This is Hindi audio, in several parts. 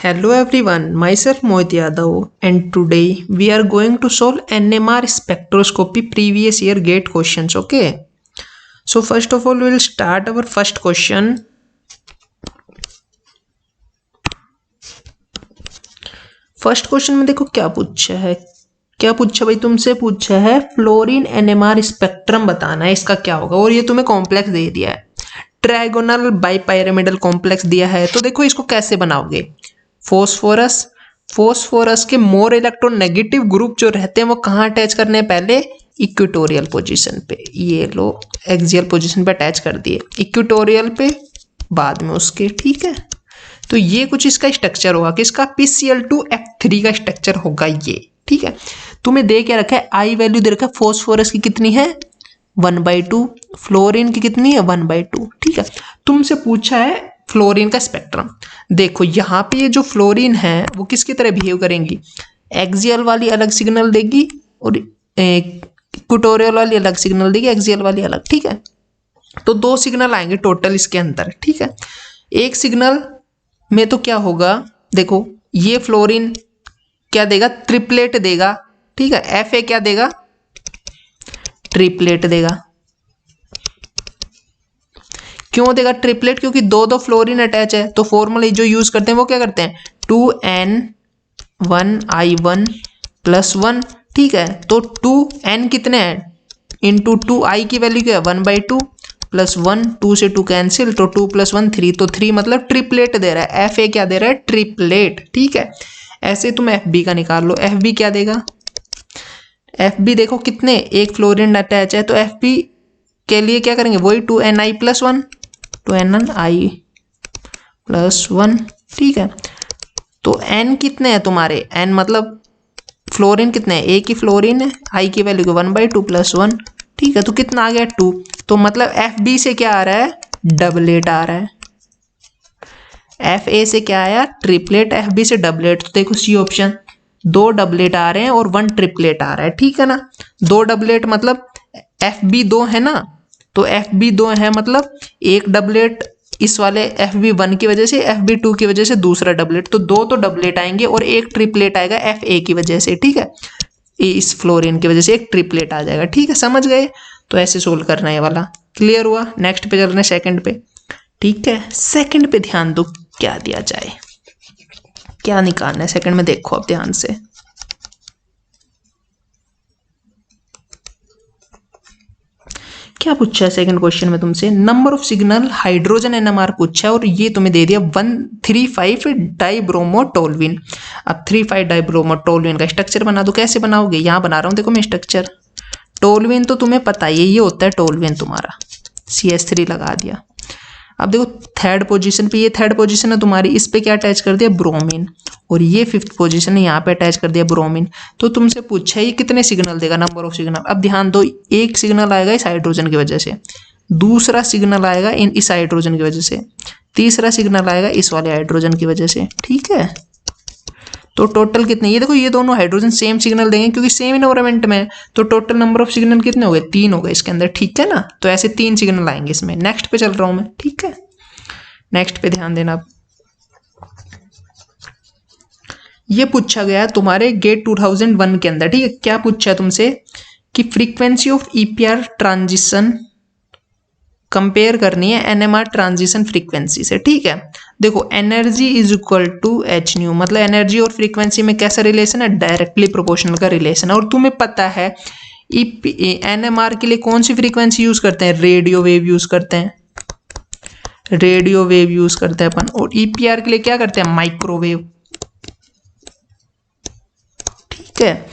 Hello everyone, myself Mohit Yadav and today we are going to solve NMR spectroscopy previous year GATE questions, okay? So first of all we will start our first question. First question में देखो क्या पूछा भाई तुमसे पूछा है फ्लोरीन एनएमआर स्पेक्ट्रम बताना है इसका क्या होगा और ये तुम्हें कॉम्प्लेक्स दे दिया है ट्रायगोनल बाइपिरामिडल कॉम्प्लेक्स दिया है। तो देखो इसको कैसे बनाओगे। फोस्फोरस के मोर इलेक्ट्रोनेगेटिव ग्रुप जो रहते हैं वो कहाँ अटैच करने हैं, पहले इक्वेटोरियल पोजीशन पे, ये लो एक्सियल पोजीशन पे अटैच कर दिए, इक्वेटोरियल पे बाद में उसके, ठीक है। तो ये कुछ इसका स्ट्रक्चर होगा किसका, PCl2F3 का स्ट्रक्चर होगा ये, ठीक है। तुम्हें दे क्या रखा है, आई वैल्यू दे रखा है फोस्फोरस की कितनी है 1/2, फ्लोरीन की कितनी है 1/2, ठीक है। तुमसे पूछा है फ्लोरीन का स्पेक्ट्रम। देखो यहाँ पे ये जो फ्लोरीन है वो किसकी तरह बिहेव करेंगी, एक्सियल वाली अलग सिग्नल देगी और इक्वेटोरियल वाली अलग सिग्नल देगी, एक्सियल वाली अलग, ठीक है। तो दो सिग्नल आएंगे टोटल इसके अंदर, ठीक है। एक सिग्नल में तो क्या होगा, देखो ये फ्लोरीन क्या देगा, ट्रिपलेट देगा, ठीक है। FA क्या देगा, ट्रिपलेट देगा। क्यों देगा ट्रिपलेट, क्योंकि दो फ्लोरीन अटैच है। तो फॉर्मूला जो यूज करते हैं वो क्या करते हैं 2n1i1+1, ठीक है। तो 2n कितने हैं इंटू 2i की वैल्यू क्या है 1/2 प्लस 1, 2 से 2 कैंसिल, तो 2 + 1 3, तो 3 मतलब ट्रिपलेट दे रहा है। FA क्या दे रहा है, ट्रिपलेट, ठीक है। ऐसे तुम FB का निकाल लो, FB क्या देगा, FB देखो कितने, एक फ्लोरीन अटैच है, तो FB के लिए क्या करेंगे वही 2ni+1, 2ni+1, ठीक है। तो n कितने हैं तुम्हारे, n मतलब फ्लोरीन कितने हैं, एक ही फ्लोरीन है, i की वैल्यू 1/2 + 1, ठीक है। तो कितना आ गया 2, तो मतलब FB से क्या आ रहा है, डबलेट आ रहा है। FA से क्या आया, ट्रिपलेट, FB से डबलेट। तो देखो सी ऑप्शन, 2 डबलेट आ रहे हैं और 1 ट्रिपलेट आ रहा है, ठीक है ना। 2 डबलेट मतलब FB 2 है ना, तो FB 2 है मतलब एक डबलेट इस वाले FB1 की वजह से, FB2 की वजह से दूसरा डबलेट, तो 2 तो डबलेट आएंगे और एक ट्रिपलेट आएगा FA की वजह से, ठीक है। इस फ्लोरीन की वजह से एक ट्रिपलेट आ जाएगा, ठीक है, समझ गए। तो ऐसे सोल्व करना है वाला, क्लियर हुआ। नेक्स्ट पे चल रहे हैं सेकंड पे, ठीक है। सेकंड पे ध्यान दो क्या दिया जाए, क्या निकालना है सेकंड में, देखो अब ध्यान से। क्या पूछा है सेकंड क्वेश्चन में तुमसे, number of signal hydrogen NMR पूछा है और ये तुम्हें दे दिया 135 डाइब्रोमोटोलुइन। अब 35 डाइब्रोमोटोलुइन का स्ट्रक्चर बना दो। कैसे बनाओगे, यहाँ बना रहा हूँ देखो मैं स्ट्रक्चर। टोलुइन तो तुम्हें पता ही है, ये होता है टोलुइन तुम्हारा, CH3 लगा दिया। अब देखो थर्ड पोजीशन पे, ये थर्ड पोजीशन है तुम्हारी, इस पे क्या अटैच कर दिया ब्रोमीन, और ये फिफ्थ पोजीशन है, यहाँ पे अटैच कर दिया ब्रोमीन। तो तुमसे पूछा है ये कितने सिग्नल देगा, नंबर ऑफ सिग्नल। अब ध्यान दो, एक सिग्नल आएगा इस हाइड्रोजन की वजह से, दूसरा सिग्नल आएगा इस हाइड्रोजन की वजह से, तीसरा सिग्नल आएगा इस वाले हाइड्रोजन की वजह से, ठीक है। तो टोटल कितने, ये देखो ये दोनों हाइड्रोजन सेम सिग्नल देंगे क्योंकि सेम इन्वायरमेंट में है, तो टोटल नंबर ऑफ सिग्नल कितने हो गए, 3 हो गए इसके अंदर, ठीक है ना। तो ऐसे 3 सिग्नल आएंगे इसमें। नेक्स्ट पे चल रहा हूं मैं, ठीक है। नेक्स्ट पे ध्यान देना। ये पूछा गया तुम्हारे गेट 2001 के अंदर, ठीक है। क्या पूछा है तुमसे कि frequency of EPR transition compare करनी है NMR ट्रांजिशन फ्रीक्वेंसी से, ठीक है। देखो energy is equal to hν, मतलब एनर्जी और फ्रीक्वेंसी में कैसा रिलेशन है, डायरेक्टली प्रोपोर्शनल का रिलेशन है। और तुम्हें पता है NMR के लिए कौन सी फ्रीक्वेंसी यूज करते हैं, रेडियो वेव यूज करते हैं, रेडियो वेव यूज करते हैं अपन। और EPR के लिए क्या करते हैं, माइक्रोवेव, ठीक है।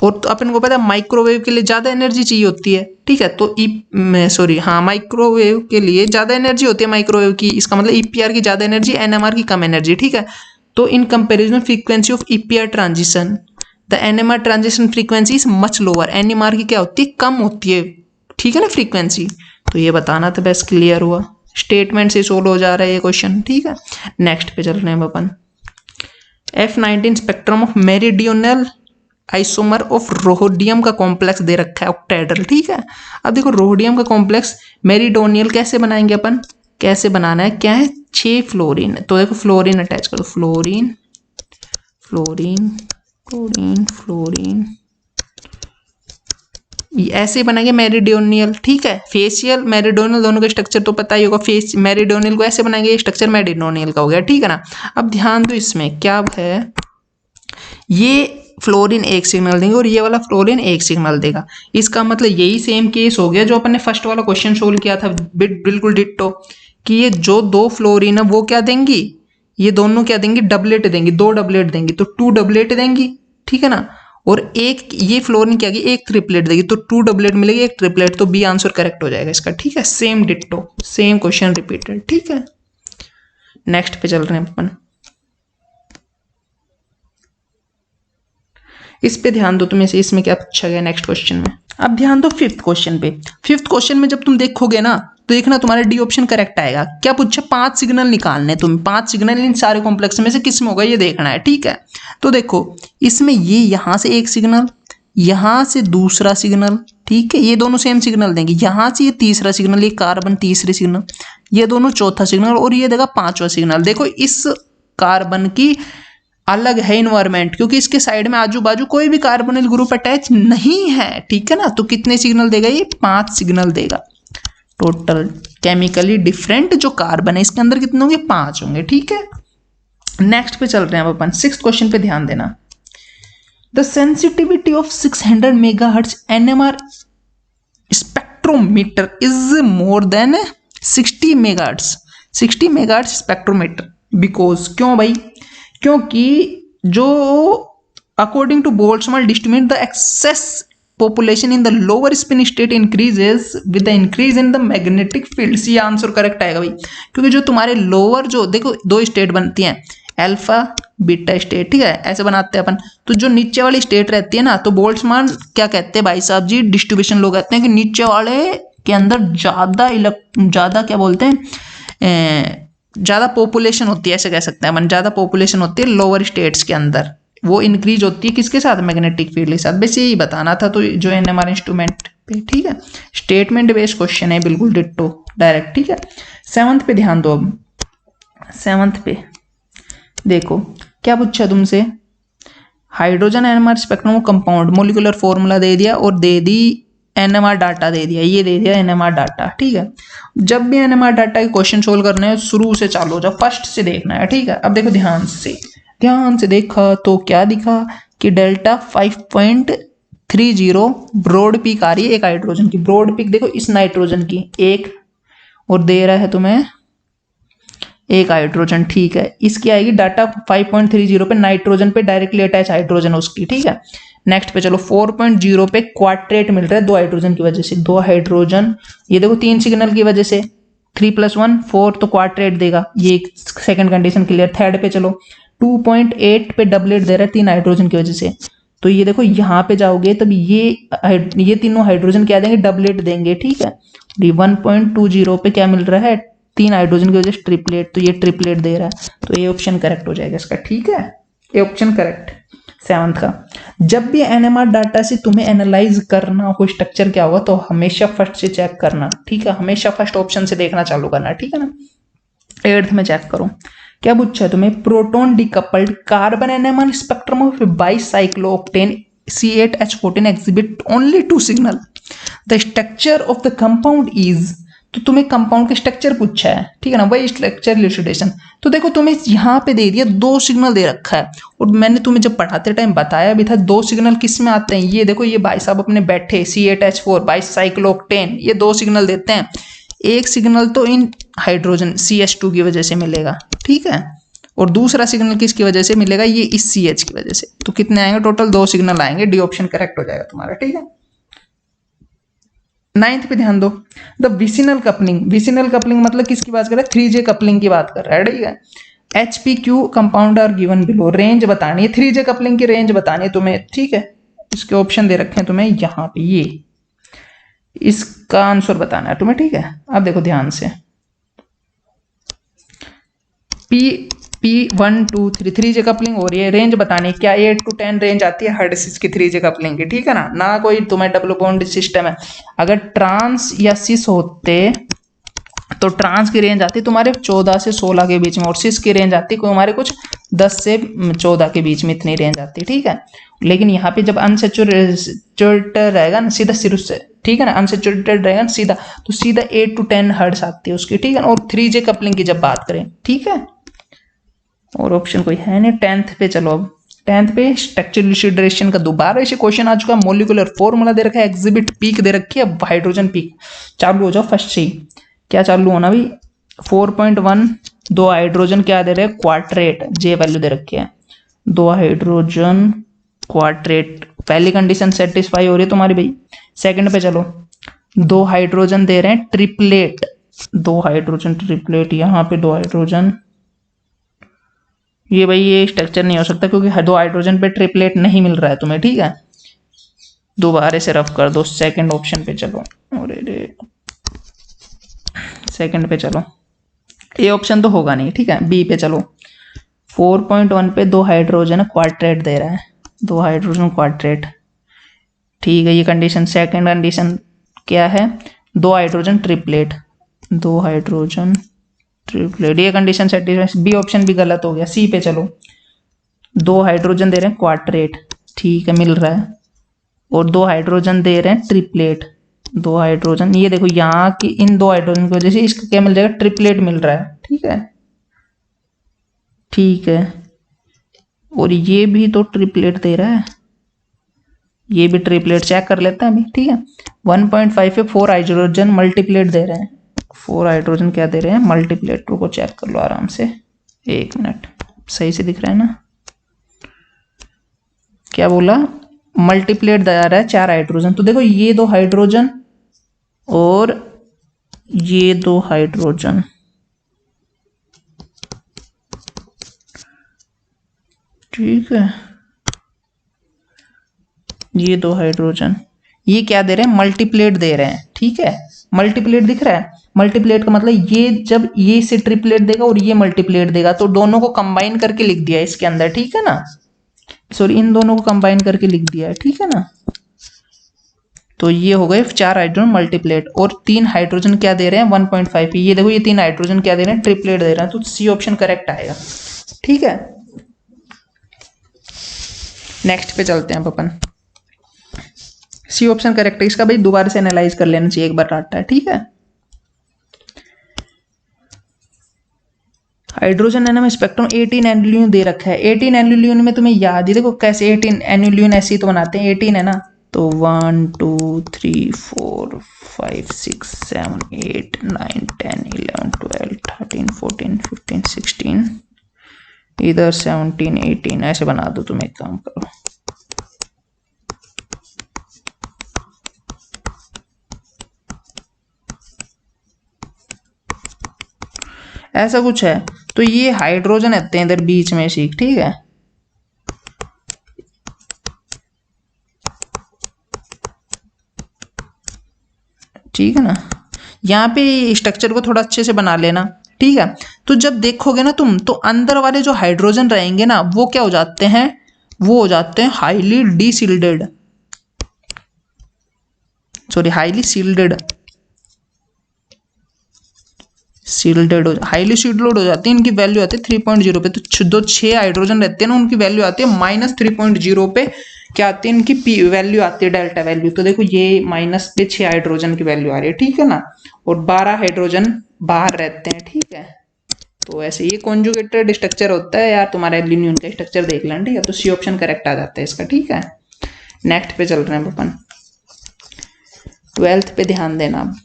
और तो अपन को पता है माइक्रोवेव के लिए ज्यादा एनर्जी चाहिए होती है, ठीक है। तो माइक्रोवेव के लिए ज्यादा एनर्जी होती है माइक्रोवेव की, इसका मतलब EPR की ज्यादा एनर्जी, NMR की कम एनर्जी, ठीक है। तो in comparison frequency of EPR transition the NMR transition frequency is much lower, NMR की क्या होती है, कम होती है, ठीक है ना फ्रीक्वेंसी। तो ये बताना था, बस क्लियर हुआ। स्टेटमेंट से सोल्व हो जा रहा है ये क्वेश्चन, ठीक है। नेक्स्ट पे चल रहे हैं अपन, F19 spectrum of meridional isomer of rhodium का कॉम्प्लेक्स दे रखा है ऑक्टेड्रल, ठीक है। अब देखो रोहोडियम का कॉम्प्लेक्स मेरिडोनियल कैसे बनाएंगे अपन, कैसे बनाना है, क्या है 6 फ्लोरीन, तो देखो फ्लोरीन अटैच करो, फ्लोरीन फ्लोरीन, क्लोरीन, फ्लोरीन, ऐसे बनाएंगे मेरिडोनियल, ठीक है। फेसियल मेरिडोनियल दोनों का स्ट्रक्चर तो पता ही होगा, फेस मेरिडोनियल को ऐसे बनाएंगे, स्ट्रक्चर मेरिडोनियल का हो गया, ठीक है ना। अब ध्यान दो इसमें क्या है, ये फ्लोरीन एक सिग्नल देंगे और ये वाला फ्लोरीन एक सिग्नल देगा। इसका मतलब यही सेम केस हो गया जो अपन ने फर्स्ट वाला क्वेश्चन सोल्व किया था, बिल्कुल डिट्टो, कि ये जो दो फ्लोरीन है वो क्या देंगी, ये दोनों क्या देंगी, डबलेट देंगी, दो डबलेट देंगी, तो 2 डबलेट देंगी, ठीक है ना। और एक ये फ्लोरीन क्या देगी, एक ट्रिपलेट देगी, तो 2 डबलेट मिलेगी, एक ट्रिपलेट, तो बी आंसर करेक्ट हो जाएगा इसका, ठीक है। Same ditto, same question repeated, ठीक है। नेक्स्ट पे चल रहे हैं अपन, इस पे ध्यान दो तुम्हें से, इसमें क्या पूछा गया नेक्स्ट क्वेश्चन में। अब ध्यान दो फिफ्थ क्वेश्चन पे। फिफ्थ क्वेश्चन में जब तुम देखोगे ना तो देखना तुम्हारा डी ऑप्शन करेक्ट आएगा। क्या पूछा, 5 सिग्नल निकालने, तुम 5 सिग्नल इन सारे कॉम्प्लेक्स में से किस में होगा ये देखना है, ठीक है। तो देखो इसमें ये यहां से एक सिग्नल, यहां से दूसरा सिग्नल, ठीक है, ये दोनों सेम सिग्नल देंगे, यहां से ये तीसरा सिग्नल, ये कार्बन तीसरी सिग्नल, ये दोनों चौथा सिग्नल, और ये देगा 5वां सिग्नल। देखो इस कार्बन की अलग है इन्वायरमेंट, क्योंकि इसके साइड में आजू बाजू कोई भी कार्बोनिल ग्रुप अटैच नहीं है, ठीक है ना। तो कितने सिग्नल देगा, ये 5 सिग्नल देगा टोटल। केमिकली डिफरेंट जो कार्बन है इसके अंदर कितने होंगे, 5 होंगे, ठीक है। नेक्स्ट पे चल रहे हैं अब अपन, 6th क्वेश्चन पे ध्यान देना। The sensitivity of 600 megahertz NMR spectrometer is more than 60 megahertz, 60 megahertz spectrometer, because, क्यों भाई, क्योंकि जो according to Boltzmann distribute the excess population in the lower spin state increases with the increase in the magnetic field. ये आंसर करेक्ट आएगा भाई, क्योंकि जो तुम्हारे लोअर, जो देखो 2 स्टेट बनती हैं, अल्फा बीटा स्टेट, ठीक है, ऐसे बनाते हैं अपन। तो जो नीचे वाली स्टेट रहती है ना, तो बोल्ट्जमान क्या कहते हैं भाई साहब जी, डिस्ट्रीब्यूशन लोग कहते हैं कि नीचे वाले के अंदर ज्यादा क्या बोलते हैं, ज़्यादा पॉपुलेशन होती है, ऐसे कह सकते हैं अपन, ज़्यादा पॉपुलेशन होती है लोअर स्टेट्स के अंदर, वो इंक्रीज होती है किसके साथ, मैग्नेटिक फील्ड के साथ। बस यही बताना था, तो जो NMR इंस्ट्रूमेंट पे, ठीक है, स्टेटमेंट बेस्ड क्वेश्चन है, बिल्कुल डिट्टो डायरेक्ट, ठीक है। 7th पे ध्यान दो। अब 7th पे देखो क्या पूछा तुमसे, hydrogen NMR spectrum compound molecular formula दे दिया और दे दी NMR डाटा दे दिया, ये दे दिया NMR डाटा, ठीक है। जब भी NMR डाटा के क्वेश्चन सोल्व करने हैं शुरू से चालू हो जाओ, फर्स्ट से देखना है, ठीक है। अब देखो ध्यान से देखा तो क्या दिखा कि डेल्टा 5.30 ब्रॉड पीक आ रही है एक हाइड्रोजन की, ब्रॉड पीक देखो इस नाइट्रोजन की एक, और दे रहा है तुम्हें एक हाइड्रोजन, ठीक है। इसकी आएगी डाटा 5.30 पे नाइट्रोजन पे डायरेक्टली अटैच हाइड्रोजन उसकी, ठीक है। नेक्स्ट पे चलो 4.0 पे क्वाड्रेट मिल रहा है 2 हाइड्रोजन की वजह से, 2 हाइड्रोजन, ये देखो 3 सिग्नल की वजह से, 3 + 1 4, तो क्वाड्रेट देगा, ये सेकंड कंडीशन क्लियर। थर्ड पे चलो 2.8 पे डबलेट दे रहा है 3 हाइड्रोजन की वजह से, तो ये देखो यहाँ पे जाओगे तब ये तीनों हाइड्रोजन क्या देंगे, डबलेट देंगे, ठीक है। 1.20 पे क्या मिल रहा है, 3 हाइड्रोजन की वजह से ट्रिपलेट, तो ये ट्रिपलेट दे रहा है, तो ये ऑप्शन करेक्ट हो जाएगा इसका, ठीक है। ये ऑप्शन करेक्ट 7th का। जब भी NMR डाटा से तुम्हें एनालाइज करना हो स्ट्रक्चर क्या होगा, तो हमेशा फर्स्ट से चेक करना, ठीक है, हमेशा फर्स्ट ऑप्शन से देखना चालू करना, ठीक है ना। 8th में चेक करो क्या पूछा है तुम्हें, proton decoupled carbon NMR spectrum of bicyclooctane C8H14 exhibit only 2 signal. The structure of the compound is, तो तुम्हें कंपाउंड के स्ट्रक्चर पूछा है, ठीक है ना, वही स्ट्रक्चर इलस्ट्रेशन। तो देखो तुम्हें यहाँ पे दे दिया 2 सिग्नल दे रखा है, और मैंने तुम्हें जब पढ़ाते टाइम बताया भी था 2 सिग्नल किस में आते हैं, ये देखो ये भाई साहब अपने बैठे C8H4 बाइसाइक्लोऑक्टेन, ये 2 सिग्नल देते हैं। एक सिग्नल तो इन हाइड्रोजन CH2 की वजह से मिलेगा, ठीक है, और दूसरा सिग्नल किसकी वजह से मिलेगा, ये इस CH की वजह से। तो कितने आएंगे टोटल, 2 सिग्नल आएंगे, डी ऑप्शन करेक्ट हो जाएगा तुम्हारा, ठीक है। 9th पे ध्यान दो, the vicinal coupling, vicinal coupling मतलब किसकी बात कर रहा है, 3J कपलिंग की बात कर रहा है, ठीक है। HPQ compound are given below, range बतानी है, 3J कपलिंग की रेंज बतानी है तुम्हें, ठीक है। इसके ऑप्शन दे रखे हैं तुम्हें यहाँ पे, ये इसका आंसर बताना है तुम्हें, ठीक है। अब देखो ध्यान से, P1 2 3 3J कपलिंग हो रही है, रेंज बतानी है, क्या 8 to 10 रेंज आती है हर्डसिस की 3J कपलिंग की, ठीक है ना, ना कोई तुम्हें डबल बॉन्ड सिस्टम है। अगर ट्रांस या सिस होते तो ट्रांस की रेंज आती तुम्हारे 14 से 16 के बीच में, और सिस की रेंज आती कोई हमारे कुछ 10 से 14 के बीच में इतनी रेंज आती है, ठीक है। लेकिन यहाँ पे जब अनसेचुरेटेड रहेगा ना सीधा सिर से, ठीक है ना, अनसेचुरेटेड रहेगा ना सीधा, तो सीधा 8 to 10 हर्ट्ज आती है उसकी, ठीक है ना। और 3J कपलिंग की जब बात करें, ठीक है, और ऑप्शन कोई है नहीं। 10th पे चलो, अब 10th पे स्ट्रक्चरल डिहाइड्रेशन का दोबारा ऐसे क्वेश्चन आ चुका है। मोलिकुलर फॉर्मूला दे रखा है, एग्जिबिट पीक दे रखी है, हाइड्रोजन पीक। चालू हो जाओ फर्स्ट से ही। क्या चालू होना भाई, 4.1 दो हाइड्रोजन क्या दे रहे हैं, क्वार्टरेट, जे वैल्यू दे रखी है, 2 हाइड्रोजन क्वार्टरेट। पहली कंडीशन सेटिस्फाई हो रही है तुम्हारी भाई। सेकंड पे चलो, 2 हाइड्रोजन दे रहे हैं ट्रिपलेट, 2 हाइड्रोजन ट्रिपलेट, यहाँ पे 2 हाइड्रोजन, ये भाई ये स्ट्रक्चर नहीं हो सकता क्योंकि 2 हाइड्रोजन पे ट्रिपलेट नहीं मिल रहा है तुम्हें, ठीक है। दोबारा से रफ कर दो, सेकंड ऑप्शन पे चलो, अरे सेकंड पे चलो, ए ऑप्शन तो होगा नहीं, ठीक है। बी पे चलो, 4.1 पे 2 हाइड्रोजन क्वार्टरेट दे रहा है, 2 हाइड्रोजन क्वार्टरेट, ठीक है। ये कंडीशन, सेकंड कंडीशन क्या है, 2 हाइड्रोजन ट्रिपलेट, 2 हाइड्रोजन ट्रिपलेट, ये कंडीशन सेटिस्फाई। बी ऑप्शन भी गलत हो गया। सी पे चलो, 2 हाइड्रोजन दे रहे हैं क्वार्टरेट, ठीक है, मिल रहा है, और 2 हाइड्रोजन दे रहे हैं ट्रिपलेट, 2 हाइड्रोजन, ये देखो यहाँ की इन 2 हाइड्रोजन की वजह से इसका क्या मिल जाएगा, ट्रिपलेट मिल रहा है, ठीक है, ठीक है। और ये भी तो ट्रिपलेट दे रहा है, ये भी ट्रिपलेट, चेक कर लेते हैं अभी, ठीक है। 1.5 पे 4 हाइड्रोजन मल्टीप्लेट दे रहे हैं, 4 हाइड्रोजन क्या दे रहे हैं, मल्टीप्लेट। को चेक कर लो आराम से, 1 मिनट, सही से दिख रहा है ना, क्या बोला, मल्टीप्लेट दे रहा है 4 हाइड्रोजन। तो देखो ये 2 हाइड्रोजन और ये 2 हाइड्रोजन, ठीक है, ये 2 हाइड्रोजन, ये क्या दे रहे हैं, मल्टीप्लेट दे रहे हैं, ठीक है। मल्टीप्लेट दिख रहा है, मल्टीप्लेट का मतलब ये जब ये से ट्रिपलेट देगा और ये मल्टीप्लेट देगा तो दोनों को कंबाइन करके लिख दिया है इसके अंदर, ठीक है ना, सॉरी इन दोनों को कंबाइन करके लिख दिया है, ठीक है ना। तो ये हो गए 4 हाइड्रोजन मल्टीप्लेट, और 3 हाइड्रोजन क्या दे रहे हैं 1.5, ये देखो ये 3 हाइड्रोजन क्या दे रहे हैं, ट्रिपलेट दे रहे हैं, तो सी ऑप्शन करेक्ट आएगा, ठीक है। नेक्स्ट पे चलते हैं अपन, सी ऑप्शन करेक्ट है इसका भाई, दोबारा से एनालाइज कर लेना चाहिए एक बार डाटा है, ठीक है। हाइड्रोजन एनम स्पेक्ट्रम 18 एनुलियन दे रखा है। 18 एनुलियन में तुम्हें याद ही देखो कैसे 18 एनुलियन ऐसे ही तो बनाते हैं, 18 है ना, तो 1 2 3 4 5 6 7 8 9 10 11 12 13 14 15 16, इधर 17 18 ऐसे बना दो, तुम एक काम करो, ऐसा कुछ है। तो ये हाइड्रोजन रहते हैं इधर बीच में सीख, ठीक है, ठीक है ना। यहाँ पे स्ट्रक्चर को थोड़ा अच्छे से बना लेना, ठीक है। तो जब देखोगे ना तुम, तो अंदर वाले जो हाइड्रोजन रहेंगे ना वो क्या हो जाते हैं, वो हो जाते हैं highly deshielded, sorry highly shielded, shielded हो, हाईली सील्डेड हो जाती है, इनकी वैल्यू आती है 3.0 पे। तो जो 6 हाइड्रोजन रहते हैं ना उनकी वैल्यू आती है -3.0 पे, क्या आती है इनकी पी वैल्यू आती है, डेल्टा वैल्यू। तो देखो ये माइनस पे 6 हाइड्रोजन की वैल्यू आ रही है, ठीक है ना, और 12 हाइड्रोजन बाहर रहते हैं, ठीक है। तो ऐसे ये कॉन्जुगेटेड स्ट्रक्चर होता है यार, तुम्हारा एल्यूमिनियम का स्ट्रक्चर देख लेना, ठीक है। तो सी ऑप्शन करेक्ट आ जाता है इसका, ठीक है। नेक्स्ट पे चल रहे हैं अपन, 12th पे ध्यान देना अब।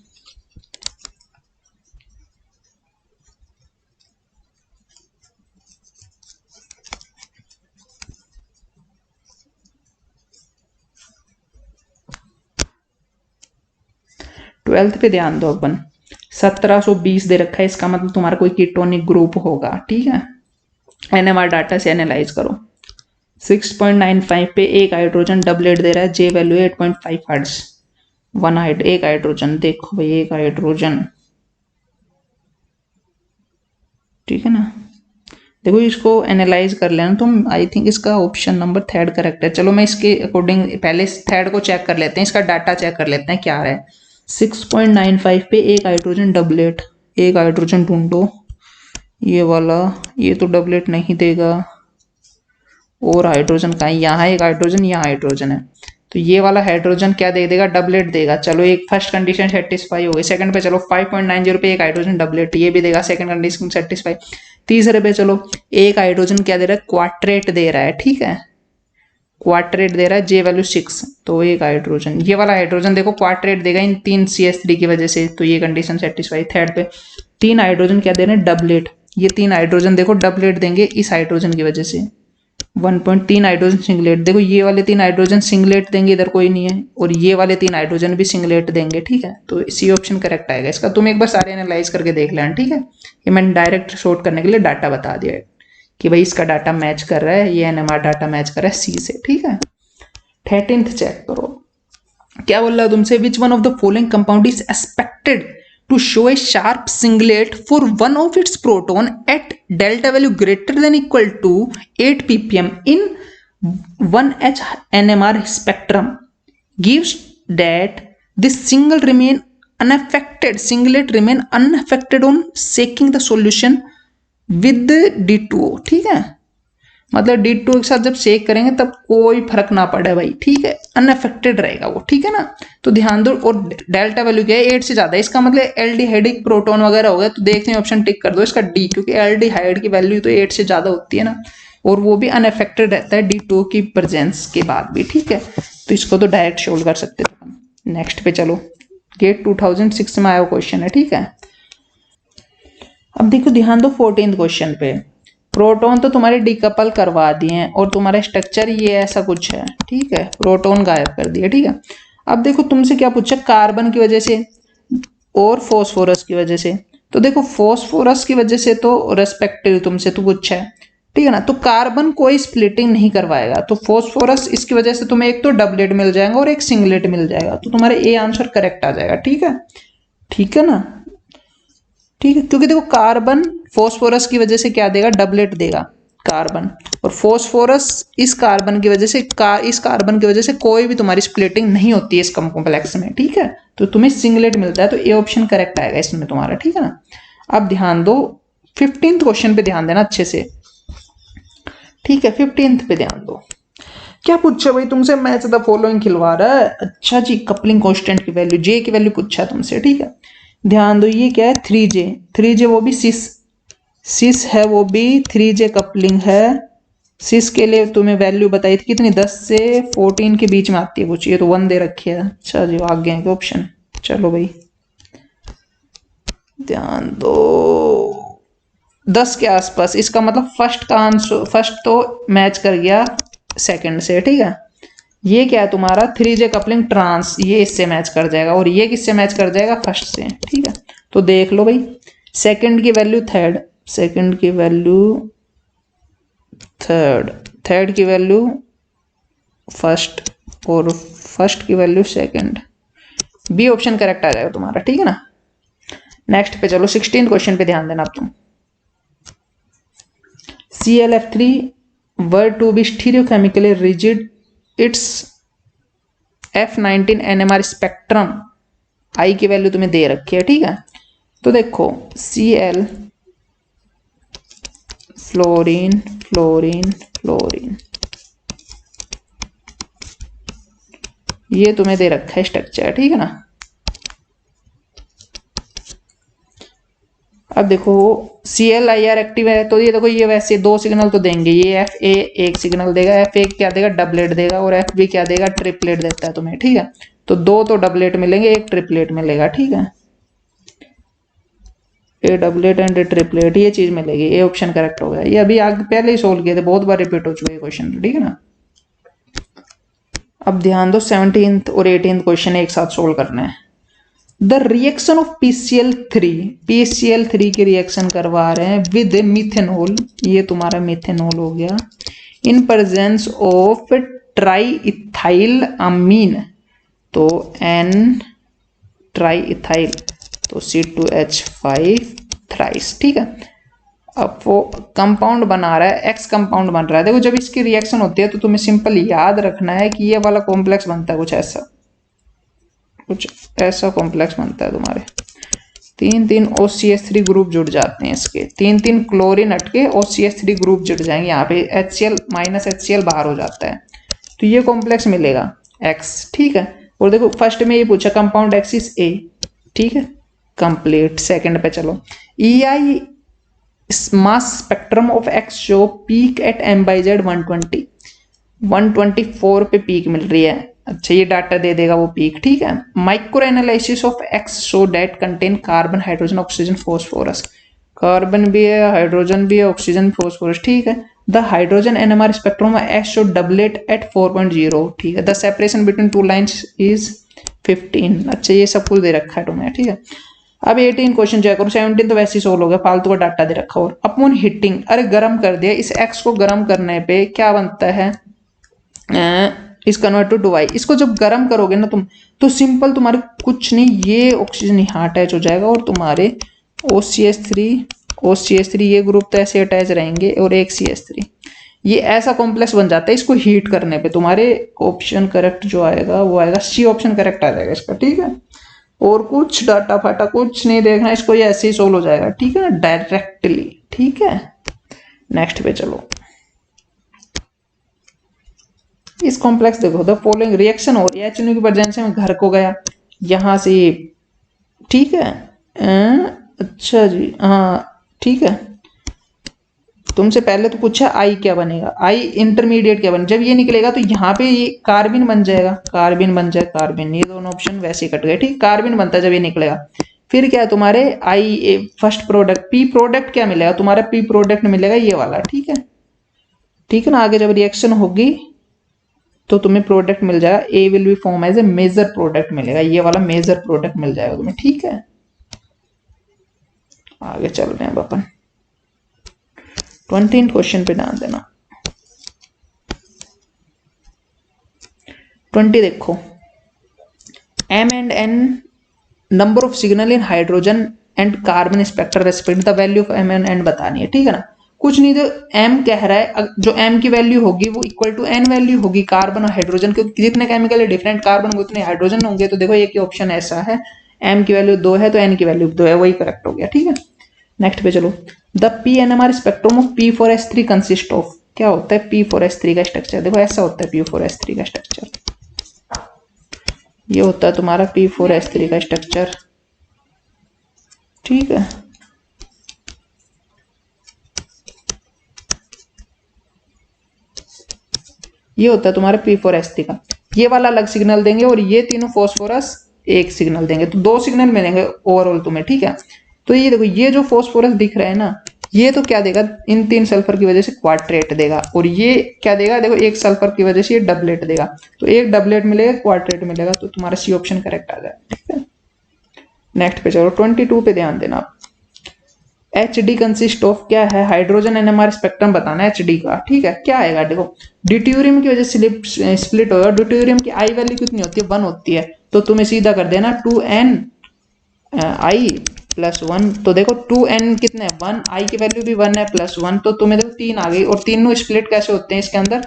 ट्वेल्थ पे ध्यान दो अपन, 1720 दे रखा है, इसका मतलब तुम्हारा कोई कीटोनिक ग्रुप होगा, ठीक है। एनएमआर डाटा से एनालाइज करो। 6.95 पे एक हाइड्रोजन डबलेट दे रहा है, जे वैल्यू 8.5 हर्ट्ज, एक हाइड्रोजन, देखो भाई एक हाइड्रोजन, ठीक है ना। देखो इसको एनालाइज कर लेना तुम, आई थिंक इसका ऑप्शन नंबर 3 करेक्ट है। चलो मैं इसके अकॉर्डिंग पहले 3 को चेक कर लेते हैं, इसका डाटा चेक कर लेते हैं क्या है। 6.95 पे एक हाइड्रोजन डबलेट, एक हाइड्रोजन ढूंढो, ये वाला, ये तो डबलेट नहीं देगा, और हाइड्रोजन कहाँ है, यहाँ एक हाइड्रोजन, यहाँ हाइड्रोजन है, तो ये वाला हाइड्रोजन क्या दे देगा, डबलेट देगा। चलो एक फर्स्ट कंडीशन सेटिस्फाई हो गई। सेकंड पे चलो 5.90 पे एक हाइड्रोजन डबलेट, ये भी देगा, सेकंड कंडीशन सेटिस्फाई। तीसरे पे चलो एक हाइड्रोजन क्या दे रहा है, क्वार्ट्रेट दे रहा है, ठीक है, क्वार्ट्रेट दे रहा है, जे वैल्यू 6, तो एक हाइड्रोजन, ये वाला हाइड्रोजन देखो क्वार्ट्रेट देगा इन 3 CH3 की वजह से, तो ये कंडीशन सेटिस्फाई। थर्ड पे 3 हाइड्रोजन क्या दे रहे हैं, डबलेट, ये 3 हाइड्रोजन देखो डबलेट देंगे इस हाइड्रोजन की वजह से। 1.3 हाइड्रोजन सिंगलेट, देखो ये वाले 3 हाइड्रोजन सिंगलेट देंगे, इधर कोई नहीं है, और ये वाले 3 हाइड्रोजन भी सिंगलेट देंगे, ठीक है, तो सी ऑप्शन करेक्ट आएगा इसका। तुम एक बार सारे एनालाइज करके देख लेना, ठीक है, ये मैंने डायरेक्ट शॉर्ट करने के लिए डाटा बता दिया है कि भाई इसका डाटा मैच कर रहा है, ये NMR डाटा मैच कर रहा है सी से, ठीक है। 13th चेक करो, क्या बोल रहा है तुमसे, which one of the following compound is expected to show a sharp singlet for one of its proton at delta value greater than equal to 8 ppm in 1H NMR spectrum, gives that this singlet remain unaffected on shaking the solution with D2O, ठीक है, मतलब D2 के साथ जब शेक करेंगे तब कोई फर्क ना पड़े भाई, ठीक है, अनअफेक्टेड रहेगा वो, ठीक है ना। तो ध्यान दो, और डेल्टा वैल्यू क्या है, 8 से ज्यादा, इसका मतलब एल्डिहाइडिक प्रोटॉन वगैरह हो गया तो देखते हैं ऑप्शन टिक कर दो इसका D, क्योंकि एल्डिहाइड की वैल्यू तो 8 से ज्यादा होती है ना, और वो भी अनअफेक्टेड रहता है D2 की प्रेजेंस के बाद भी, ठीक है, तो इसको तो डायरेक्ट सोल्व कर सकते थे। नेक्स्ट पे चलो, गेट 2006 में आया क्वेश्चन है, ठीक है। अब देखो ध्यान दो 14th क्वेश्चन पे, प्रोटॉन तो तुम्हारे डिकपल करवा दिए हैं और तुम्हारा स्ट्रक्चर ये ऐसा कुछ है, ठीक है, प्रोटॉन गायब कर दिया, ठीक है। अब देखो तुमसे क्या पूछा, कार्बन की वजह से और फॉस्फोरस की वजह से, तो देखो फॉस्फोरस की वजह से तो रेस्पेक्टिव तुमसे तो पूछा है, ठीक है ना, तो कार्बन कोई स्प्लिटिंग नहीं करवाएगा, तो फॉस्फोरस इसकी वजह से तुम्हें एक तो डबलेट मिल जाएगा और एक सिंगलेट मिल जाएगा, तो तुम्हारा ए आंसर करेक्ट आ जाएगा, ठीक है, ठीक है ना, ठीक है, क्योंकि देखो कार्बन फॉस्फोरस की वजह से क्या देगा, डबलेट देगा कार्बन, और फॉस्फोरस इस कार्बन की वजह से इस कार्बन की वजह से कोई भी तुम्हारी स्प्लिटिंग नहीं होती है इस कॉम्प्लेक्स में, ठीक है, तो तुम्हें सिंगलेट मिलता है, तो ए ऑप्शन करेक्ट आएगा इसमें तुम्हारा, ठीक है ना। अब ध्यान दो 15th क्वेश्चन पे ध्यान देना अच्छे से, ठीक है, 15th पे ध्यान दो, क्या पूछा भाई तुमसे, मैच द फॉलोइंग खिलवा रहा है, अच्छा जी, कपलिंग कांस्टेंट की वैल्यू, जे की वैल्यू पूछा तुमसे, ठीक है, ध्यान दो ये क्या है, 3J वो भी सिस है, वो भी 3J कपलिंग है, सिस के लिए तुम्हें वैल्यू बताई थी कितनी, 10 से 14 के बीच में आती है कुछ, ये तो 1 दे रखी है, अच्छा जी आगे हैं ऑप्शन, चलो भाई ध्यान दो 10 के आसपास, इसका मतलब फर्स्ट का आंसर, फर्स्ट तो मैच कर गया सेकंड से, ठीक है, ये क्या है तुम्हारा 3J कपलिंग ट्रांस, ये इससे मैच कर जाएगा, और ये किससे मैच कर जाएगा, फर्स्ट से, ठीक है, तो देख लो भाई, सेकंड की वैल्यू थर्ड, सेकंड की वैल्यू थर्ड की वैल्यू फर्स्ट, और फर्स्ट की value second, B option correct आ जाएगा तुम्हारा, ठीक है ना। नेक्स्ट पे चलो 16th क्वेश्चन पे ध्यान देना अब तुम, ClF3 were to be stereochemically rigid, its F19 NMR spectrum, I की वैल्यू तुम्हें दे रखी है, ठीक है, तो देखो Cl फ्लोरीन फ्लोरीन फ्लोरीन, ये तुम्हें दे रखा है स्ट्रक्चर, ठीक है ना। अब देखो ClIr एक्टिव है, तो ये देखो ये वैसे 2 सिग्नल तो देंगे, ये Fa एक सिग्नल देगा, Fa क्या देगा, डबलेट देगा, और Fb क्या देगा, ट्रिपलेट देता है तुम्हें, ठीक है, तो 2 तो डबलेट मिलेंगे, एक ट्रिपलेट मिलेगा, ठीक है, ए डबलेट एंड ट्रिपलेट, ये चीज मिलेगी, ये ऑप्शन करेक्ट हो गया, ये अभी आगे पहले ही सोल्व किए थे, बहुत बार रिपीट हो चुके हैं क्वेश्चन, ठीक है ना। अब ध्यान दो 17th और 18th क्वेश्चन एक साथ सोल्व करना है। द रिएक्शन ऑफ PCl3 की रिएक्शन करवा रहे हैं विद मिथेनॉल, ये तुम्हारा मिथेनॉल हो गया, in presence of triethylamine, तो N ट्राई इथाइल, तो C2H5 थ्राइस, ठीक है। अब वो कंपाउंड बना रहा है, एक्स कंपाउंड बन रहा है, देखो जब इसकी रिएक्शन होती है तो तुम्हें सिंपल याद रखना है कि ये वाला कॉम्प्लेक्स बनता है कुछ ऐसा कॉम्प्लेक्स बनता है तुम्हारे, तीन तीन OCH3 ग्रुप जुड़ जाते हैं इसके, तीन तीन क्लोरीन हटके OCH3 ग्रुप जुड़ जाएंगे, यहाँ पे HCl माइनस HCl बाहर हो जाता है, तो ये कॉम्प्लेक्स मिलेगा X, ठीक है। और देखो फर्स्ट में ये पूछा कंपाउंड X इज A, ठीक है, कंप्लीट। सेकंड पे चलो, EI mass spectrum of X show peak at M/Z 124 पे पीक मिल रही है। अच्छा, ये डाटा दे देगा वो पीक, ठीक है। Micro analysis of X show that contain carbon, hydrogen, oxygen, phosphorus. Carbon भी है, हाइड्रोजन भी है, ऑक्सीजन, फॉस्फोरस, ठीक है। The hydrogen NMR spectrum of X show doublet at 4.0, ठीक है। The separation between two lines is 15। अच्छा, ये सब कुछ दे रखा है तुम्हें, ठीक है। अब 18 क्वेश्चन चेक करो, 17 तो वैसे ही सोल्व हो गया, फालतू का डाटा दे रखा। और अपॉन हीटिंग, अरे गर्म कर दिया, इस X को गर्म करने पे क्या बनता है, इस कन्वर्ट टू वाई। इसको जब गर्म करोगे ना तुम, तो सिंपल तुम्हारे कुछ नहीं, ये ऑक्सीजन यहाँ अटैच हो जाएगा और तुम्हारे OCH3 ये ग्रुप तो ऐसे अटैच रहेंगे और एक CH3, ये ऐसा कॉम्प्लेक्स बन जाता है। इसको हीट करने पे तुम्हारे ऑप्शन करेक्ट जो आएगा वो आएगा C ऑप्शन करेक्ट आ जाएगा इसका, ठीक है। और कुछ डाटा फाटा कुछ नहीं देखना, इसको ये ऐसे ही सोल्व हो जाएगा, ठीक है ना, डायरेक्टली, ठीक है। नेक्स्ट पे चलो, इस कॉम्प्लेक्स देखो, द फॉलोइंग रिएक्शन हो रही है HNO की प्रेजेंस में, घर को गया यहां से, ठीक है। अच्छा जी, हाँ ठीक है। तुमसे पहले तो पूछा आई क्या बनेगा, आई इंटरमीडिएट क्या बनेगा, जब ये निकलेगा तो यहाँ पे ये कार्बिन बन जाएगा, कार्बिन बन जाए कार्बिन, ये दोनों ऑप्शन वैसे ही कट गए, ठीक। कार्बिन बनता है जब ये निकलेगा। फिर क्या है तुम्हारे आई फर्स्ट प्रोडक्ट, पी प्रोडक्ट क्या मिलेगा तुम्हारा, पी प्रोडक्ट मिलेगा ये वाला, ठीक है, ठीक है ना। आगे जब रिएक्शन होगी तो तुम्हें प्रोडक्ट मिल जाएगा, A will be form as a major product मिलेगा, ये वाला मेजर प्रोडक्ट मिल जाएगा तुम्हें, ठीक है। आगे चल रहे हैं अब अपन 20 क्वेश्चन पे ध्यान देना। 20 देखो, M and N number of signal in hydrogen and carbon spectral respect, the value of M and N बतानी है, ठीक है ना। कुछ नहीं, तो M कह रहा है जो M की वैल्यू होगी वो इक्वल टू N वैल्यू होगी कार्बन और हाइड्रोजन, क्योंकि जितने केमिकल है डिफरेंट कार्बन होंगे उतने हाइड्रोजन होंगे। तो देखो एक ही ऑप्शन ऐसा है, M की वैल्यू 2 है तो N की वैल्यू 2 है, वही करेक्ट हो गया, ठीक है। नेक्स्ट पे चलो, the PNMR spectrum of P4S3 consist of, क्या होता है P4S3 का स्ट्रक्चर, देखो ऐसा होता है P4S3 का स्ट्रक्चर, ये होता है तुम्हारा P4S3 का स्ट्रक्चर, ठीक है। ये होता है तुम्हारा P4S3 का, ये वाला अलग सिग्नल देंगे और ये तीनों फॉस्फोरस एक सिग्नल देंगे, तो 2 सिग्नल मिलेंगे ओवरऑल तुम्हें, ठीक है। तो ये देखो, ये जो फॉस्फोरस दिख रहा है ना, ये तो क्या देगा, इन 3 सल्फर की वजह से क्वाड्रेट देगा, और ये क्या देगा, देखो एक सल्फर की वजह से ये डबलेट देगा, तो एक डबलेट मिलेगा क्वाड्रेट मिलेगा, तो तुम्हारा C ऑप्शन करेक्ट आ जाएगा, ठीक है। नेक्स्ट पे चलो, 22 पे ध्यान देना। HD कंसिस्ट ऑफ क्या है, हाइड्रोजन NMR स्पेक्ट्रम बताना है HD का, ठीक है। क्या आएगा देखो, ड्यूटेरियम की वजह से स्प्लिट होगा, ड्यूटेरियम की आई वैल्यू कितनी होती है, 1 होती है, तो तुम्हें सीधा कर देना 2N I प्लस 1, तो देखो 2N कितने हैं 1, I की वैल्यू भी 1 है प्लस 1, तो तुम्हें देखो 3 आ गई। और तीनों स्प्लिट कैसे होते हैं इसके अंदर,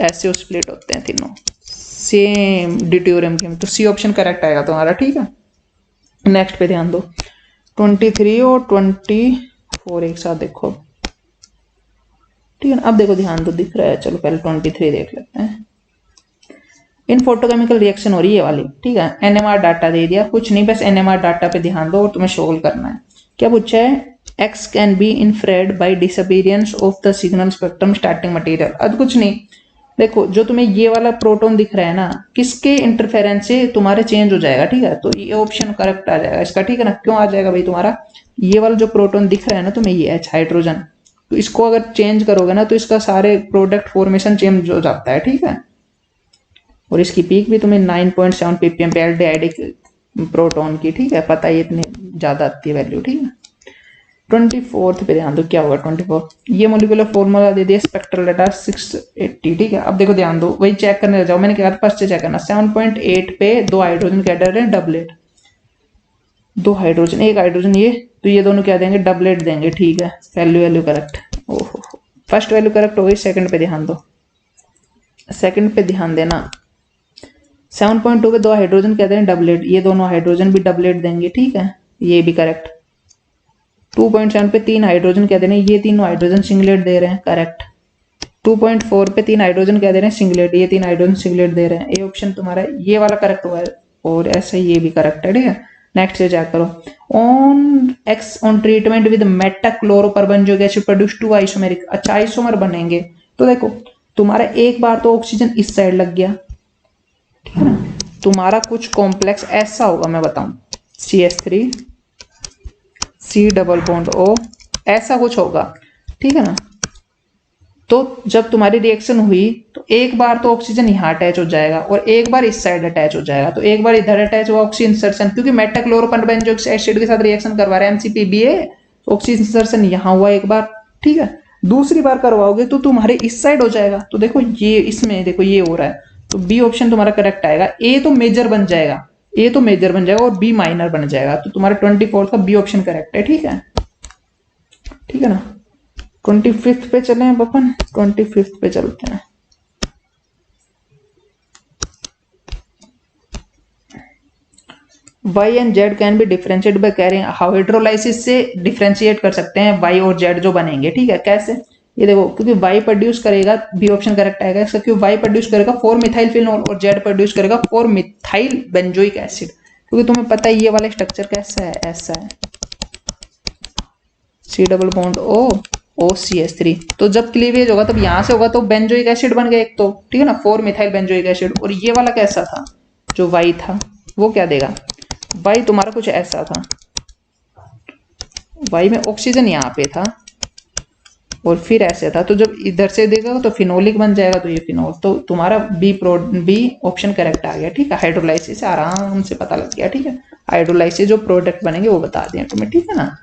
ऐसे स्प्लिट होते हैं तीनों सेम ड्यूटेरियम के, तो C ऑप्शन करेक्ट आएगा तुम्हारा, ठीक है। नेक्स्ट पे ध्यान दो, 23 और 24 एक साथ देखो, ठीक है ना। अब देखो ध्यान दो, दिख रहा है, चलो पहले 23 देख लेते हैं। इन फोटोकेमिकल रिएक्शन हो रही है वाली, ठीक है। NMR डाटा दे दिया, कुछ नहीं, बस NMR डाटा पे ध्यान दो और तुम्हें सोल्व करना है। क्या पूछा है, X can be inferred by disappearance of the signal spectrum starting material. अब कुछ नहीं, देखो जो तुम्हें ये वाला प्रोटॉन दिख रहा है ना, किसके इंटरफेरेंस से तुम्हारे चेंज हो जाएगा, ठीक है। तो ये ऑप्शन करेक्ट आ जाएगा इसका, ठीक है ना। क्यों आ जाएगा भाई, तुम्हारा ये वाला जो प्रोटॉन दिख रहा है ना तुम्हें, ये H हाइड्रोजन, तो इसको अगर चेंज करोगे ना तो इसका सारे प्रोडक्ट फॉर्मेशन चेंज हो जाता है, ठीक है। और इसकी पीक भी तुम्हें 9.7 ppm पे एल्डिहाइडिक प्रोटॉन की, ठीक है, पता है इतनी ज्यादा आती है वैल्यू, ठीक है। 24 पे ध्यान दो, क्या होगा 24, ये मोलिकुलर फॉर्मूला दे दिया, स्पेक्ट्रल डाटा 680, ठीक है। अब देखो ध्यान दो, वही चेक करने जाओ, मैंने कहा था फर्स्ट से चेक करना, 7.8 पे 2 हाइड्रोजन क्या डर रहे हैं, डबलेट, 2 हाइड्रोजन 1 हाइड्रोजन, ये तो ये दोनों क्या देंगे, डबलेट देंगे, ठीक है। वैल्यू करेक्ट, ओहो फर्स्ट वैल्यू करेक्ट हो गई। सेकंड पे ध्यान दो, सेकंड पे ध्यान देना, 7.2 पे 2 हाइड्रोजन कहते हैं डबलेट, ये दोनों हाइड्रोजन भी डबलेट देंगे, ठीक है। ये भी करेक्ट। 2.7 पे 3 हाइड्रोजन क्या दे रहे हैं, ये तीनों हाइड्रोजन सिंगलेट दे रहे हैं, करेक्ट। 2.4 पे 3 हाइड्रोजन क्या दे रहे हैं, सिंगलेट, ये 3 हाइड्रोजन सिंगलेट दे रहे हैं। ये ऑप्शन तुम्हारा ये वाला करेक्ट हुआ है, और ऐसा ये भी करेक्ट है, ठीक है। नेक्स्ट से चेक करो। ऑन ट्रीटमेंट विद मेटाक्लोरोकार्बन जो गैस प्रोड्यूस 2 आइसोमेरिक, अच्छा आइसोमर बनेंगे। तो देखो तुम्हारा एक बार तो ऑक्सीजन इस साइड लग गया, ठीक है ना। तुम्हारा कुछ कॉम्प्लेक्स ऐसा होगा, मैं बताऊं, CH3 C double bond O, ऐसा कुछ होगा, ठीक है ना। तो जब तुम्हारी रिएक्शन हुई तो एक बार तो ऑक्सीजन यहाँ अटैच हो जाएगा और एक बार इस साइड अटैच हो जाएगा, तो एक बार इधर अटैच हुआ ऑक्सीजन इंसर्शन, क्योंकि मेटाक्लोरोकार्बन जो एसिड के साथ रिएक्शन करवा रहा है MCPBA, तो ऑक्सीजन इंसर्शन यहाँ हुआ एक बार, ठीक है। दूसरी बार करवाओगे तो तुम्हारे इस साइड हो जाएगा, तो देखो ये इसमें देखो ये हो रहा है, तो बी ऑप्शन तुम्हारा करेक्ट आएगा। ए तो मेजर बन जाएगा, ए तो मेजर बन जाएगा और बी माइनर बन जाएगा, तो तुम्हारा 24 का बी ऑप्शन करेक्ट है, ठीक है, ठीक है ना। 25 पे चले अब अपन, 25 पे चलते हैं। Y and Z can be differentiate by carrying, hydrolysis से डिफरेंशिएट कर सकते हैं Y और Z जो बनेंगे, ठीक है। कैसे, ये देखो, क्योंकि Y प्रोड्यूस करेगा, बी ऑप्शन करेक्ट आएगा इसका, क्योंकि Y प्रोड्यूस करेगा 4 मिथाइल फिनोल और Z प्रोड्यूस करेगा 4 मिथाइल बेंजोइक एसिड, क्योंकि तुम्हें पता है ये वाला स्ट्रक्चर कैसा है, ऐसा है, C double bond O CH3। तो जब क्लीवेज होगा तब यहां से होगा तो बेंजोइक एसिड बन गया एक, तो ठीक है ना, 4 मिथाइल बेंजोइक एसिड। और ये वाला कैसा था, जो Y था वो क्या देगा, Y तुम्हारा कुछ ऐसा था, Y में ऑक्सीजन यहाँ पे था और फिर ऐसे था, तो जब इधर से देगा तो फिनोलिक बन जाएगा, तो ये फिनोल, तो तुम्हारा बी ऑप्शन करेक्ट आ गया, ठीक है। हाइड्रोलाइसिस से आराम से पता लग गया, ठीक है। हाइड्रोलाइसिस जो प्रोडक्ट बनेंगे वो बता दिए तुम्हें, ठीक है ना।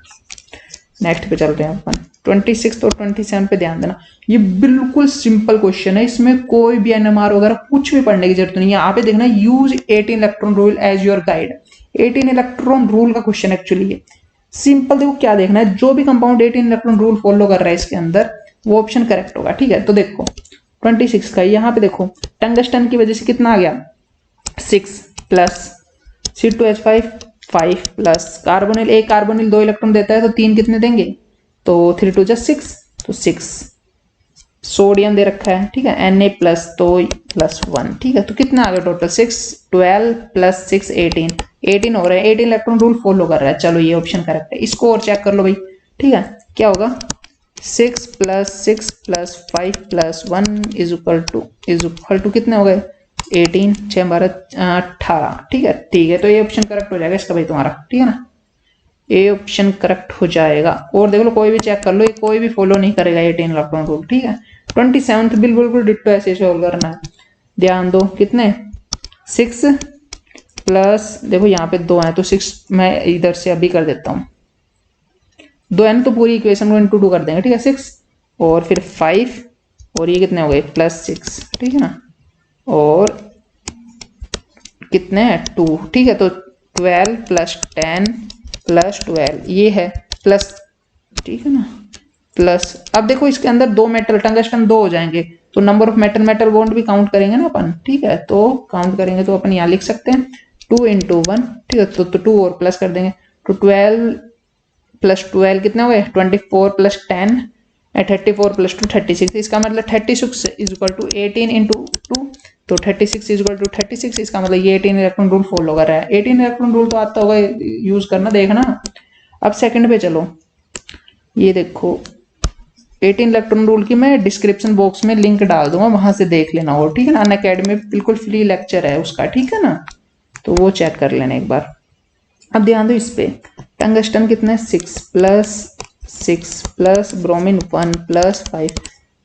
नेक्स्ट पे चल रहे हैं अपन, 26 और 27 पे ध्यान देना। ये बिल्कुल सिंपल क्वेश्चन है, इसमें कोई भी NMR वगैरह कुछ भी पढ़ने की जरूरत नहीं है। यहाँ पे देखना, use 18 electron rule as your guide. 18 electron rule का क्वेश्चन एक्चुअली है सिंपल। देखो क्या देखना है, जो भी कंपाउंड 18 इलेक्ट्रॉन रूल फॉलो कर रहा है इसके अंदर, वो ऑप्शन करेक्ट होगा, ठीक है। तो देखो 26 का यहाँ पे देखो, टंगस्टन की वजह से कितना आ गया, 6 प्लस C2H5 5 प्लस कार्बोनिल, एक कार्बोनिल 2 इलेक्ट्रॉन देता है, तो 3 कितने देंगे, तो 3 2 6, तो 6। सोडियम दे रखा है, ठीक है, Na प्लस, तो प्लस 1, ठीक है। तो कितना आ गया टोटल, 6 12 प्लस 6 18 हो रहा है, 18 इलेक्ट्रॉन रूल फॉलो कर रहा है। चलो ये ऑप्शन करेक्ट है, इसको और चेक कर लो भाई, ठीक है। क्या होगा, 6 plus 5 plus 1 is equal to कितने हो गए, 18 6 12 18, ठीक है, ठीक है। तो ये ऑप्शन करेक्ट हो जाएगा इसका भाई तुम्हारा, ठीक है ना, ये ऑप्शन करेक्ट हो जाएगा। और देख लो कोई भी चेक कर लो, ये कोई भी फॉलो नहीं करेगा 18 इलेक्ट्रॉन रूल, ठीक है। 27 बिल्कुल डिट्टो ऐसे सॉल्व करना है, ध्यान दो, कितने 6 प्लस, देखो यहाँ पे 2 है तो 6 मैं इधर से अभी कर देता हूँ, 2 है ना, तो पूरी इक्वेशन को इंटू 2 कर देंगे, ठीक है, 6 और फिर 5 और ये कितने हो गए प्लस 6, ठीक है ना, और कितने हैं 2, ठीक है। तो 12 प्लस 10 प्लस 12 ये है प्लस, ठीक है ना, प्लस। अब देखो इसके अंदर 2 मेटल टंगस्टन 2 हो जाएंगे, तो number of metal metal bond भी काउंट करेंगे ना अपन, ठीक है। तो काउंट करेंगे तो अपन यहाँ लिख सकते हैं 2 × 1, ठीक है, तो 2 और प्लस कर देंगे, तो 12 प्लस 12 कितने हुए 24 प्लस 10 34 प्लस 2 36। इसका मतलब 36 इज इक्वल टू 18 × 2, तो 36 इज इक्वल टू 36। इसका मतलब ये 18 इलेक्ट्रॉन रूल फॉलो कर रहा है। 18 इलेक्ट्रॉन रूल तो आता होगा, यूज करना, देखना। अब सेकंड पे चलो, ये देखो 18 इलेक्ट्रॉन रूल की मैं डिस्क्रिप्शन बॉक्स में लिंक डाल दूंगा, वहां से देख लेना, और ठीक है ना, अनअकैडमी बिल्कुल फ्री लेक्चर है उसका, ठीक है ना, तो वो चेक कर लेना एक बार। अब ध्यान दो इस पे, टंगस्टन कितना है 6 प्लस ब्रोमीन 1 प्लस 5,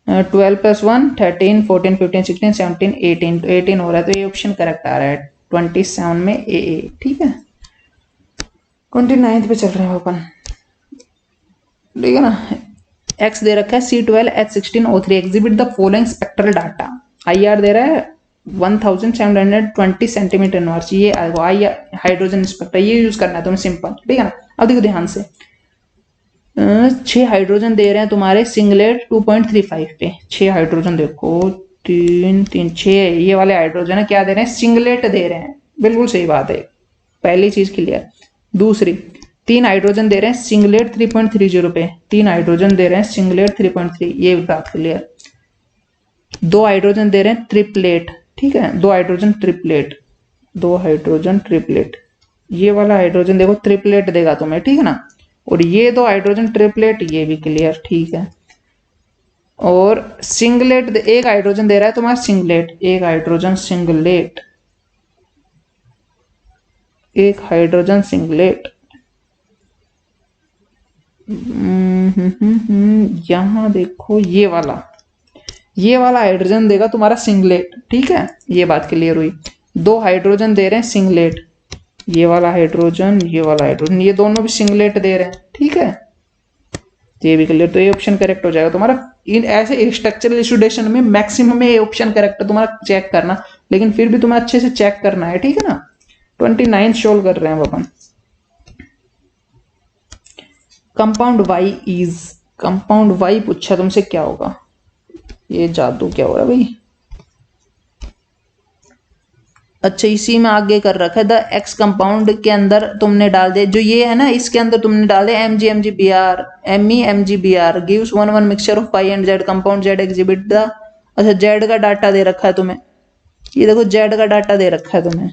12 प्लस 1 13 14 15 16 17 18, तो 18 हो रहा है, तो ये ऑप्शन करेक्ट आ रहा है 27 में AA, ठीक है। 29 पे चल रहे हैं अपन, ठीक है ना। X दे रखा है C12H16O3, exhibit the following spectral data. IR दे रहा है 1720 सेंटीमीटर इनवर्स, ये आई हाइड्रोजन स्पेक्ट्रा, ये यूज करना है तुम्हें, सिंपल, ठीक है ना। अब देखो ध्यान से, 6 हाइड्रोजन दे रहे हैं तुम्हारे सिंगलेट 2.35 पे, 6 हाइड्रोजन देखो 3 3 6, ये वाले हाइड्रोजन है, क्या दे रहे हैं, सिंगलेट दे रहे हैं, बिल्कुल सही बात है, पहली चीज क्लियर। दूसरी तीन हाइड्रोजन दे रहे हैं सिंगलेट 3.30 पे, तीन हाइड्रोजन दे रहे हैं सिंगलेट 3.3, ये बात क्लियर। दो हाइड्रोजन दे रहे हैं ट्रिपलेट, ठीक है, दो हाइड्रोजन ट्रिपलेट, दो हाइड्रोजन ट्रिपलेट, ये वाला हाइड्रोजन देखो ट्रिपलेट देगा तुम्हें, ठीक है ना। और ये दो हाइड्रोजन ट्रिपलेट, ये भी क्लियर, ठीक है। और सिंगलेट एक हाइड्रोजन दे रहा है तुम्हारा सिंगलेट, एक हाइड्रोजन सिंगलेट, एक हाइड्रोजन सिंगलेट, यहां देखो ये वाला हाइड्रोजन देगा तुम्हारा सिंगलेट, ठीक है, ये बात क्लियर हुई। दो हाइड्रोजन दे रहे हैं सिंगलेट, ये वाला हाइड्रोजन, ये वाला हाइड्रोजन, ये दोनों भी सिंगलेट दे रहे हैं, ठीक है, ये भी क्लियर। तो ये ऑप्शन करेक्ट हो जाएगा तुम्हारा। इन ऐसे स्ट्रक्चरल इल्यूस्ट्रेशन में मैक्सिमम में ये ऑप्शन करेक्ट है तुम्हारा, चेक करना, लेकिन फिर भी तुम्हें अच्छे से चेक करना है, ठीक है ना। 29 सोल्व कर रहे हैं अपन। Compound Y is, compound Y पूछा तुमसे क्या होगा, ये जादू क्या हो रहा है भाई। अच्छा इसी में आगे कर रखा है, द एक्स कंपाउंड के अंदर तुमने डाल दे, जो ये है ना इसके अंदर तुमने डाल दे MgMgBr MeMgBr gives 1 mixture of pi and Z compound Z exhibit the, अच्छा जेड का डाटा दे रखा है तुम्हें, ये देखो जेड का डाटा दे रखा है तुम्हें,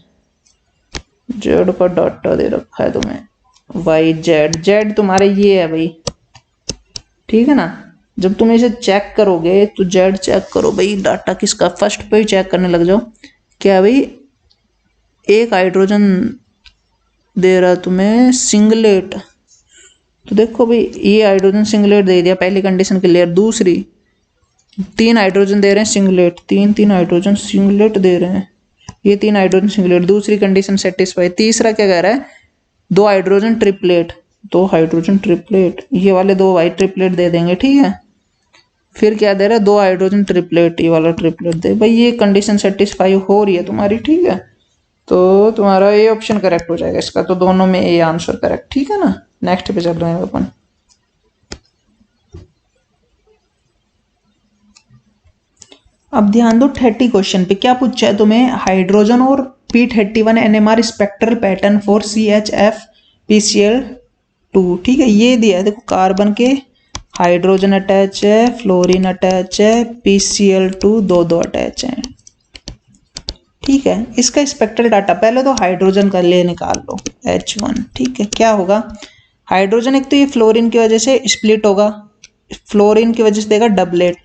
जेड का डाटा दे रखा है तुम्हें, वाई जेड, जेड तुम्हारे ये है भाई, ठीक है ना। जब तुम इसे चेक करोगे तो जेड चेक करो भाई, डाटा किसका, फर्स्ट पे ही चेक करने लग जाओ। क्या भाई एक हाइड्रोजन दे रहा तुम्हें सिंगलेट, तो देखो भाई ये हाइड्रोजन सिंगलेट दे दिया, पहली कंडीशन क्लियर। दूसरी तीन हाइड्रोजन दे रहे हैं सिंगलेट, तीन हाइड्रोजन सिंगलेट दे रहे हैं, ये तीन हाइड्रोजन सिंगलेट, दूसरी कंडीशन सेटिस्फाई। तीसरा क्या कह रहा है, दो हाइड्रोजन ट्रिपलेट, दो हाइड्रोजन ट्रिपलेट, ये वाले दो वाई ट्रिपलेट दे देंगे, ठीक है। फिर क्या दे रहा है, दो हाइड्रोजन ट्रिपलेट, ये वाला ट्रिपलेट दे भाई, ये कंडीशन सेटिस्फाई हो रही है तुम्हारी, ठीक है। तो तुम्हारा ये ऑप्शन करेक्ट हो जाएगा इसका, तो दोनों में ये आंसर करेक्ट, ठीक है ना। नेक्स्ट पे चल रहे हैं अपन। अब ध्यान दो 30 क्वेश्चन पे, क्या पूछा है तुम्हें, हाइड्रोजन और P31 NMR spectral pattern for CHF PCl2, ठीक है, ये दिया है देखो, कार्बन के हाइड्रोजन अटैच है, फ्लोरीन अटैच है, PCl2 दो अटैच है, ठीक है। इसका स्पेक्ट्रल डाटा पहले तो हाइड्रोजन का ले निकाल लो H1, ठीक है। क्या होगा, हाइड्रोजन एक तो ये फ्लोरीन की वजह से स्प्लिट होगा, फ्लोरीन की वजह से देगा डबलेट,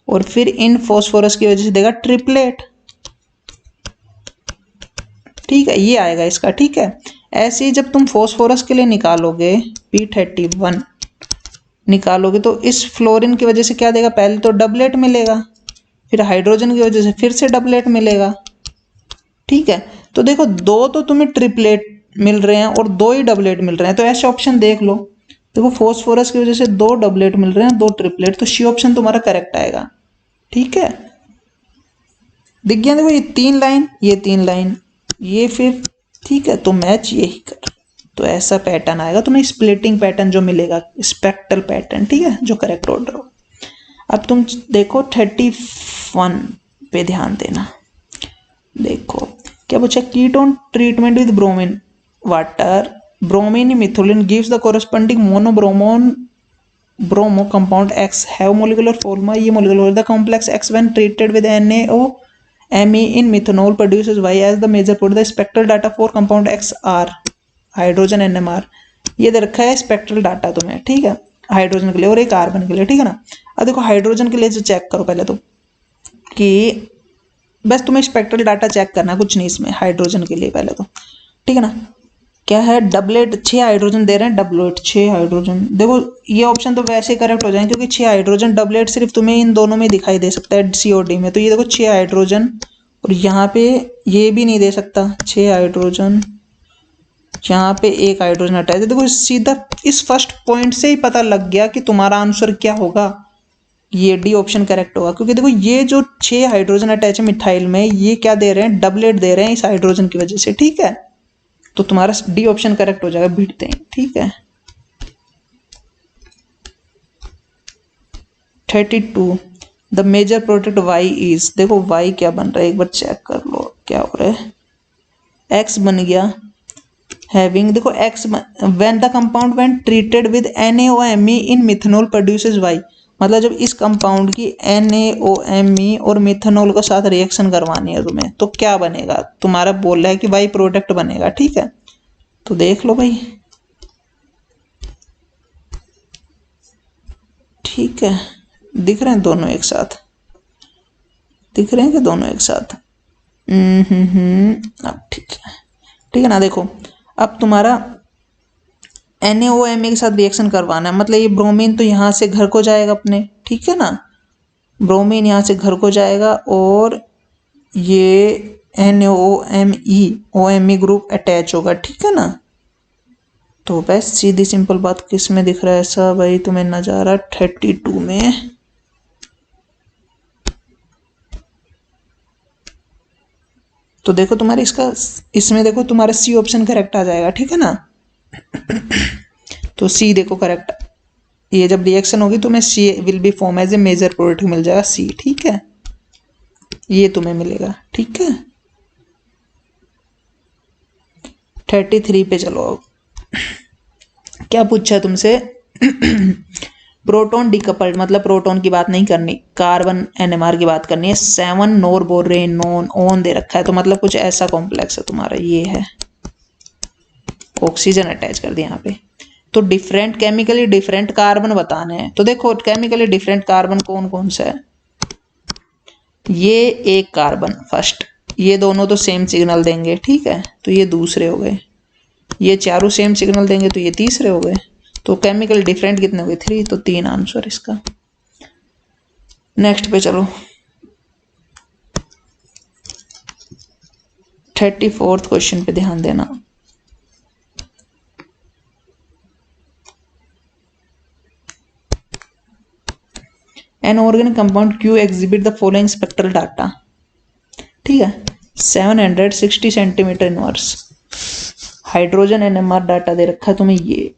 और फिर इन फॉस्फोरस की वजह से देगा ट्रिपलेट, ठीक है, ये आएगा इसका, ठीक है। ऐसे ही जब तुम फॉस्फोरस के लिए निकालोगे P31 निकालोगे तो इस फ्लोरीन की वजह से क्या देगा, पहले तो डबलेट मिलेगा, फिर हाइड्रोजन की वजह से फिर से डबलेट मिलेगा, ठीक है। तो देखो दो तो तुम्हें ट्रिपलेट मिल रहे हैं और दो ही डबलेट मिल रहे हैं, तो ऐसे ऑप्शन देख लो, देखो फॉस्फोरस की वजह से दो डबलेट मिल रहे हैं, दो ट्रिपलेट, तो सी ऑप्शन तुम्हारा करेक्ट आएगा, ठीक है। दिख गया देखो, ये तीन लाइन, ये तीन लाइन, ये फिर, ठीक है, तो मैच यही कर, तो ऐसा पैटर्न आएगा तुम्हें, स्प्लिटिंग पैटर्न जो मिलेगा, स्पेक्ट्रल पैटर्न, ठीक है, जो करेक्ट ऑर्डर हो। अब तुम देखो 31 पे ध्यान देना, देखो क्या पूछा, ketone treatment with bromine water, bromine methylene gives the corresponding bromo compound X have molecular formula, ये molecular the complex X when treated with NaOMe in methanol produces Y as the major product, the spectral data for compound X are hydrogen NMR, ये दे रखा है स्पेक्ट्रल डाटा तुम्हें, ठीक है, हाइड्रोजन के लिए और एक कार्बन के लिए, ठीक है ना। अब देखो हाइड्रोजन के लिए जो चेक करो पहले तो, कि बस तुम्हें स्पेक्ट्रल डाटा चेक करना, कुछ नहीं इसमें, हाइड्रोजन के लिए पहले तो, ठीक है ना। क्या है, डबलेट 6 हाइड्रोजन दे रहे हैं, डबलेट 6 हाइड्रोजन, देखो ये ऑप्शन तो वैसे करेक्ट हो जाएंगे क्योंकि 6 हाइड्रोजन डबलेट सिर्फ तुम्हें इन दोनों में दिखाई दे सकता है COD में, तो ये देखो 6 हाइड्रोजन, और यहाँ पे ये भी नहीं दे सकता 6 हाइड्रोजन, यहाँ पे एक हाइड्रोजन हटाया, देखो सीधा इस फर्स्ट पॉइंट से ही पता लग गया कि तुम्हारा आंसर क्या होगा, ये डी ऑप्शन करेक्ट होगा, क्योंकि देखो ये जो 6 हाइड्रोजन अटैच है मिथाइल में, ये क्या दे रहे हैं, डबलेट दे रहे हैं इस हाइड्रोजन की वजह से, ठीक है। तो तुम्हारा डी ऑप्शन करेक्ट हो जाएगा, भिड़ते हैं, ठीक है। 32 the major product Y is, देखो Y क्या बन रहा है एक बार चेक कर लो, क्या हो रहा है, X बन गया, हैविंग देखो X when the compound when treated with NaOMe in methanol produces Y, मतलब जब इस कंपाउंड की NaOMe और मिथेनॉल के साथ रिएक्शन करवानी है तुम्हें तो क्या बनेगा, तुम्हारा बोल रहा है कि वाई प्रोडक्ट बनेगा। ठीक है, तो देख लो भाई। ठीक है, दिख रहे हैं दोनों एक साथ, दिख रहे हैं कि दोनों एक साथ। अब ठीक है ना। देखो अब तुम्हारा NaOMe के साथ रिएक्शन करवाना है, मतलब ये ब्रोमीन तो यहाँ से घर को जाएगा अपने, ठीक है ना, ब्रोमीन यहाँ से घर को जाएगा और ये NaOMe ग्रुप अटैच होगा। ठीक है ना, तो बस सीधी सिंपल बात, किस में दिख रहा है ऐसा भाई तुम्हें नजारा 32 में। तो देखो तुम्हारे इसका इसमें देखो तुम्हारा सी ऑप्शन करेक्ट आ जाएगा। ठीक है ना, तो सी देखो करेक्ट, ये जब रिएक्शन होगी तो मैं C will be form as a major product मिल जाएगा सी। ठीक है, ये तुम्हें मिलेगा। ठीक है, 33 पे चलो। अब क्या पूछा है तुमसे प्रोटॉन डिकपल्ड, मतलब प्रोटॉन की बात नहीं करनी, कार्बन NMR की बात करनी है। 7 नोरबोरेन नॉन ऑन दे रखा है, तो मतलब कुछ ऐसा कॉम्प्लेक्स है तुम्हारा, ये है ऑक्सीजन अटैच कर दिया यहाँ पे। तो डिफरेंट केमिकली डिफरेंट कार्बन बताने हैं, तो देखो केमिकली डिफरेंट कार्बन कौन कौन सा है। ये एक कार्बन फर्स्ट, ये दोनों तो सेम सिग्नल देंगे। ठीक है, तो ये दूसरे हो गए, ये चारों सेम सिग्नल देंगे तो ये तीसरे हो गए। तो केमिकल डिफरेंट कितने हो गए 3, तो 3 आंसर इसका। नेक्स्ट पे चलो, 34th क्वेश्चन पे ध्यान देना। An organic compound Q exhibit the following spectral data. ठीक है, 760 centimeter inverse hydrogen NMR data दे रखा है तुम्हें। ये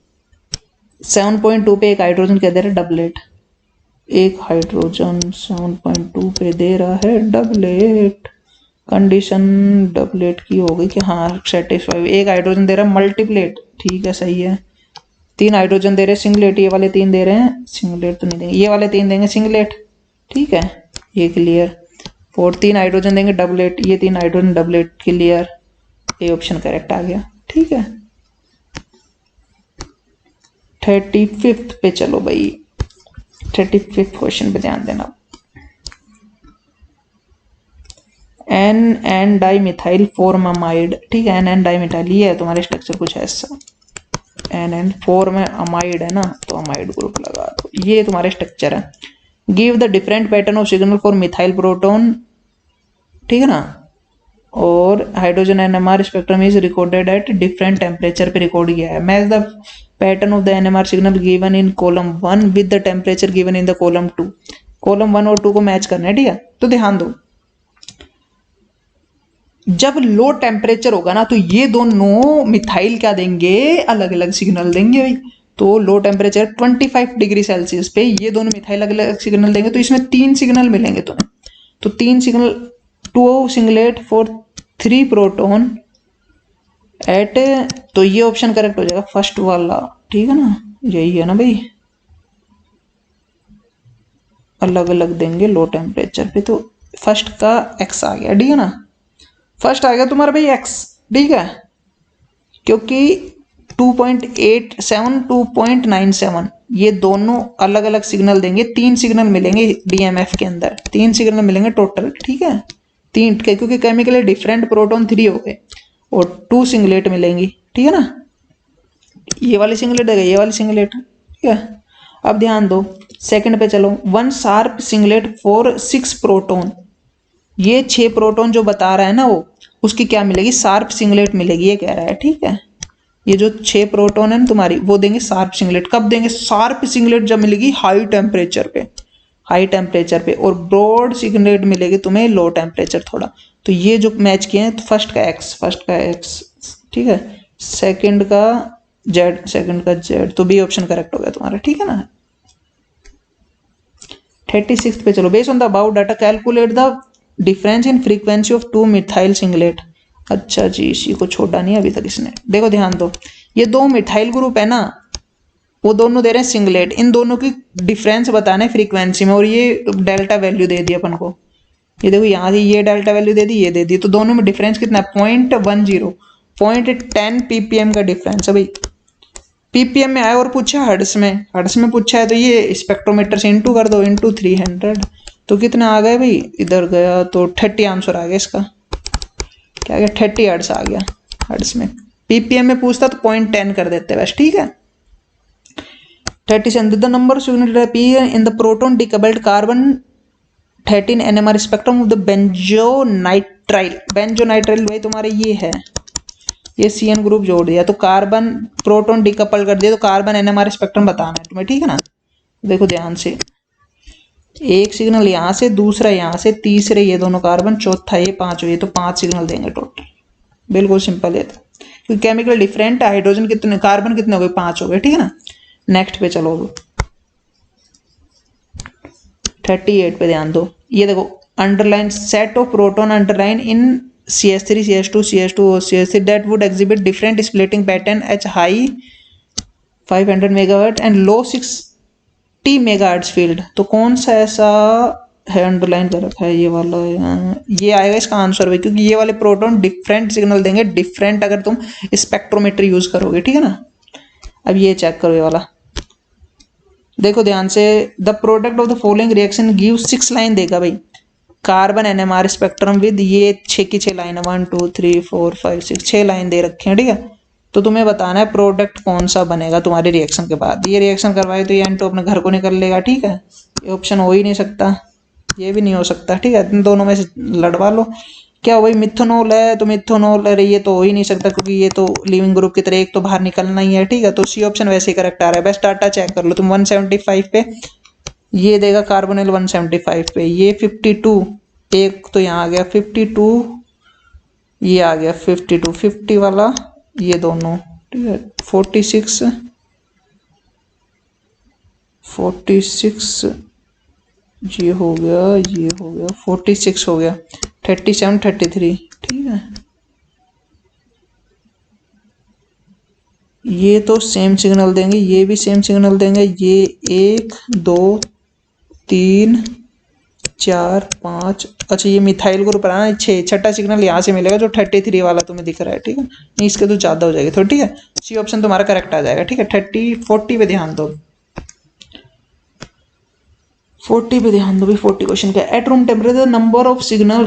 7.2 पे एक हाइड्रोजन क्या दे रहा है, डबलेट। एक हाइड्रोजन 7.2 पे दे रहा है डबलेट, कंडीशन डबलेट की हो गई कि हाँ सेटिस्फाई। एक हाइड्रोजन दे रहा है मल्टीप्लेट, ठीक है सही है। 3 हाइड्रोजन दे रहे हैं सिंगलेट, ये वाले 3 दे रहे हैं सिंगलेट तो नहीं देंगे, ये वाले 3 देंगे सिंगलेट। ठीक है, ये क्लियर। और 3 हाइड्रोजन देंगे डबलेट, ये 3 हाइड्रोजन डबलेट, क्लियर। ये ऑप्शन करेक्ट आ गया। ठीक है, 35th पे चलो भाई। 35th क्वेश्चन पे ध्यान देना। N dimethyl formamide. ठीक है, एन डाइमिथाइल, ये है तुम्हारे स्ट्रक्चर कुछ ऐसा। एन 4 में अमाइड है ना, तो अमाइड ग्रुप लगा दो। ये तुम्हारे स्ट्रक्चर है। Give the different pattern of signal for methyl proton. ठीक है ना, और hydrogen NMR spectrum is recorded at different temperature पे रिकॉर्ड किया है। Match the pattern of the NMR signal given in column 1 with the temperature given in the column 2। Column 1 और 2 को मैच करना है। ठीक है, तो ध्यान दो, जब लो टेम्परेचर होगा ना तो ये दोनों मिथाइल क्या देंगे, अलग अलग सिग्नल देंगे भाई। तो लो टेम्परेचर 25 डिग्री सेल्सियस पे ये दोनों मिथाइल अलग अलग सिग्नल देंगे, तो इसमें 3 सिग्नल मिलेंगे तुम्हें। तो 3 signal, 2 singlet for 3 proton at, तो ये ऑप्शन करेक्ट हो जाएगा फर्स्ट वाला। ठीक है ना, यही है ना भाई, अलग अलग देंगे लो टेम्परेचर पे। तो फर्स्ट का एक्स आ गया। ठीक है ना, फर्स्ट आ गया तुम्हारा भाई एक्स। ठीक है, क्योंकि 2.87 2.97 ये दोनों अलग अलग सिग्नल देंगे। 3 सिग्नल मिलेंगे DMF के अंदर, 3 सिग्नल मिलेंगे टोटल। ठीक है, 3, क्योंकि केमिकली डिफरेंट प्रोटॉन 3 हो गए और 2 सिंगलेट मिलेंगी। ठीक है ना, ये वाली सिंगलेट है, ये वाली सिंगलेट। ठीक है, अब ध्यान दो सेकंड पे चलो। 1 शार्प सिंगलेट फॉर 6 प्रोटॉन, ये 6 प्रोटॉन जो बता रहा है ना वो, उसकी क्या मिलेगी, शार्प सिंगलेट मिलेगी, ये कह रहा है। ठीक है, ये जो 6 प्रोटॉन है ना तुम्हारी, वो देंगे शार्प सिंगलेट। कब देंगे शार्प सिंगलेट, जब मिलेगी हाई टेम्परेचर पे, हाई टेम्परेचर पे। और ब्रॉड सिंगलेट मिलेगी तुम्हें लो टेम्परेचर थोड़ा। तो ये जो मैच किए हैं, तो फर्स्ट का एक्स, फर्स्ट का एक्स। ठीक है, सेकंड का जेड, सेकंड का जेड, तो बी ऑप्शन करेक्ट हो गया तुम्हारा। ठीक है ना, 36 पे चलो। Based on the about data calculate the difference in frequency of 2 methyl singlet. अच्छा जी, इसी को छोड़ा नहीं अभी तक इसने। देखो ध्यान दो, ये दो मिथाइल ग्रुप है ना, वो दोनों दे रहे हैं सिंगलेट, इन दोनों की डिफरेंस बताना है फ्रीक्वेंसी में, और ये डेल्टा वैल्यू दे दी अपन को। ये देखो यहाँ से ये डेल्टा वैल्यू दे दी, ये दे दी, तो दोनों में डिफरेंस कितना है, 0.10, 0.10 ppm का डिफरेंस है भाई। पीपीएम में आया और पूछा हर्ट्ज में, हर्ट्ज में पूछा है तो ये स्पेक्ट्रोमीटर से इंटू कर दो, इंटू 300, तो कितना आ गया भाई, इधर गया तो 30 आंसर आ गया इसका। क्या आ गया, 30 हर्ट्ज आ गया हर्ट्ज में। पीपीएम में पूछता तो 0.10 कर देते बस, ठीक है। 37 the number P in the proton decoupled carbon 13 NMR spectrum of the benzonitrile। बेंजोनाइट्राइल भाई तुम्हारे ये है, ये CN ग्रुप जोड़ दिया तो कार्बन प्रोटॉन डिकपल कर दिया, तो कार्बन NMR स्पेक्ट्रम बताना है तुम्हें, ठीक है ना। देखो ध्यान से, एक सिग्नल यहाँ से, दूसरा यहाँ से, तीसरे ये दोनों कार्बन, चौथा ये, पांचवा ये, तो 5 सिग्नल देंगे टोटल। बिल्कुल सिंपल है, क्योंकि केमिकल डिफरेंट है, हाइड्रोजन कितने, कार्बन कितने हो गए, 5 हो गए, ठीक है ना। नेक्स्ट पे चलो, 38 पे ध्यान दो। ये देखो, underline set of proton underline in CH3 CH2 CH2 CH3 that would exhibit different splitting pattern at high 500 megahertz and low 60 megahertz field. तो कौन सा ऐसा है अंडरलाइन कर रखा है, ये वाला, ये आएगा इसका आंसर भाई, क्योंकि ये वाले प्रोटॉन डिफरेंट सिग्नल देंगे, डिफरेंट अगर तुम स्पेक्ट्रोमीटर यूज करोगे, ठीक है ना। अब ये चेक करो, ये वाला देखो ध्यान से, the product of the following reaction give 6 line देगा भाई, कार्बन NMR स्पेक्ट्रम विद ये 6 की 6 लाइन है, 1 2 3 4 5 6, 6 लाइन दे रखे हैं, ठीक है। तो तुम्हें बताना है प्रोडक्ट कौन सा बनेगा तुम्हारे रिएक्शन के बाद। ये रिएक्शन करवाए तो ये N2 अपने घर को निकल लेगा, ठीक है। ये ऑप्शन हो ही नहीं सकता, ये भी नहीं हो सकता, ठीक है। इन दोनों में से लड़वा लो। क्या वही मिथनॉल है तो मिथनॉल, अरे ये तो हो ही नहीं सकता, क्योंकि ये तो लिविंग ग्रुप की तरह एक तो बाहर निकलना ही है, ठीक है। तो सी ऑप्शन वैसे ही करेक्ट आ रहा है। बेस्ट डाटा चेक कर लो तुम, 175 पे ये देगा कार्बोनिल, 175 पे ये 52, एक तो यहाँ आ गया 52, ये आ गया 52, 50 वाला ये दोनों, ठीक है। 46 ये हो गया, ये हो गया 46 हो गया, 37 33, ठीक है। ये तो सेम सिग्नल देंगे, ये भी सेम सिग्नल देंगे, ये 1 2 3 4 5, अच्छा ये मिथाइल ग्रुप है ना, 6, छठा सिग्नल यहाँ से मिलेगा जो 33 वाला तुम्हें दिख रहा है, ठीक है। नहीं इसके तो ज़्यादा हो जाएगी थोड़ी, ठीक है। सी ऑप्शन तुम्हारा करेक्ट आ जाएगा, ठीक है। 40 पे ध्यान दो, 40 पे ध्यान दो भाई। 40 क्वेश्चन क्या, at room temperature number of signal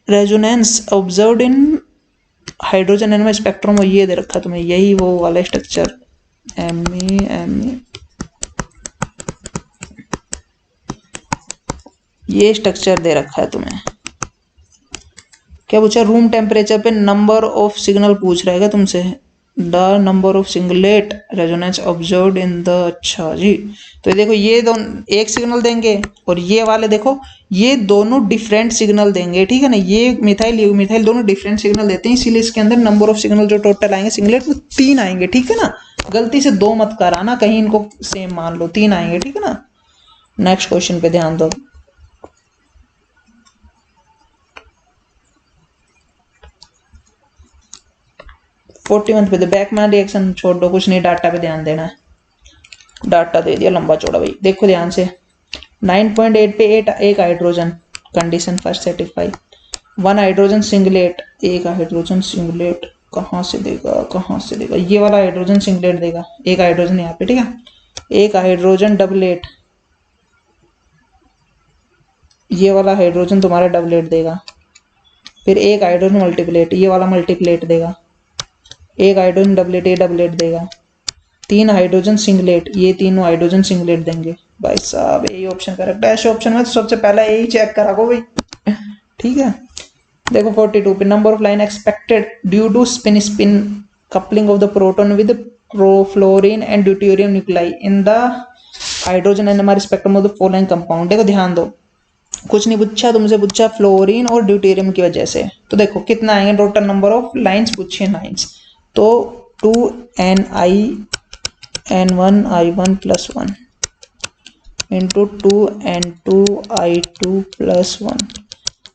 resonance observed in hydrogen NMR spectrum, और ये दे रखा तुम्हें, यही वो वाला स्ट्रक्चर, एम ये स्ट्रक्चर दे रखा है तुम्हें। क्या पूछा, रूम टेम्परेचर पे नंबर ऑफ सिग्नल पूछ रहेगा तुमसे, the number of singlet resonance observed in the, अच्छा जी। तो ये देखो, ये दोनों एक सिग्नल देंगे, और ये वाले देखो ये दोनों डिफरेंट सिग्नल देंगे, ठीक है ना। ये मिथाइल दोनों डिफरेंट सिग्नल देते हैं, इसीलिए इसके अंदर नंबर ऑफ सिग्नल जो टोटल आएंगे सिंगलेट वो 3 आएंगे, ठीक है ना। गलती से 2 मत कराना, कहीं इनको सेम मान लो, 3 आएंगे, ठीक है ना। नेक्स्ट क्वेश्चन पे ध्यान दो, 41 पे बैकमैन रिएक्शन छोड़ दो, कुछ नहीं, डाटा पे ध्यान देना है। डाटा दे दिया लंबा चौड़ा भाई, देखो ध्यान से, 9.8 पे 8 एक hydrogen, condition first satisfy, 1 hydrogen singlet, एक हाइड्रोजन सिंगलेट कहाँ से देगा, ये वाला हाइड्रोजन सिंगलेट देगा, एक हाइड्रोजन यहाँ पे, ठीक है। एक हाइड्रोजन डबलेट, ये वाला हाइड्रोजन तुम्हारा डबलेट देगा, फिर एक हाइड्रोजन मल्टीप्लेट, ये वाला मल्टीप्लेट देगा, एक हाइड्रोजन डबलेट, ये डबलेट देगा, 3 हाइड्रोजन सिंगलेट, ये तीनों हाइड्रोजन सिंगलेट देंगे। भाई साहब यही ऑप्शन करेक्ट है, ऑप्शन में तो सबसे पहले यही चेक करा को भाई, ठीक है। देखो 42 पे number of line expected due to spin coupling of the proton with fluorine and deuterium nuclei in the hydrogen NMR spectrum of the following compound. देखो ध्यान दो, कुछ नहीं पूछा तुमसे, पूछा फ्लोरीन और ड्यूटेरियम की वजह से। तो देखो कितना आएंगे, टोटल नंबर ऑफ लाइंस पूछे 9, तो 2NiN1I1 + 1 इंटू 2N2I2 + 1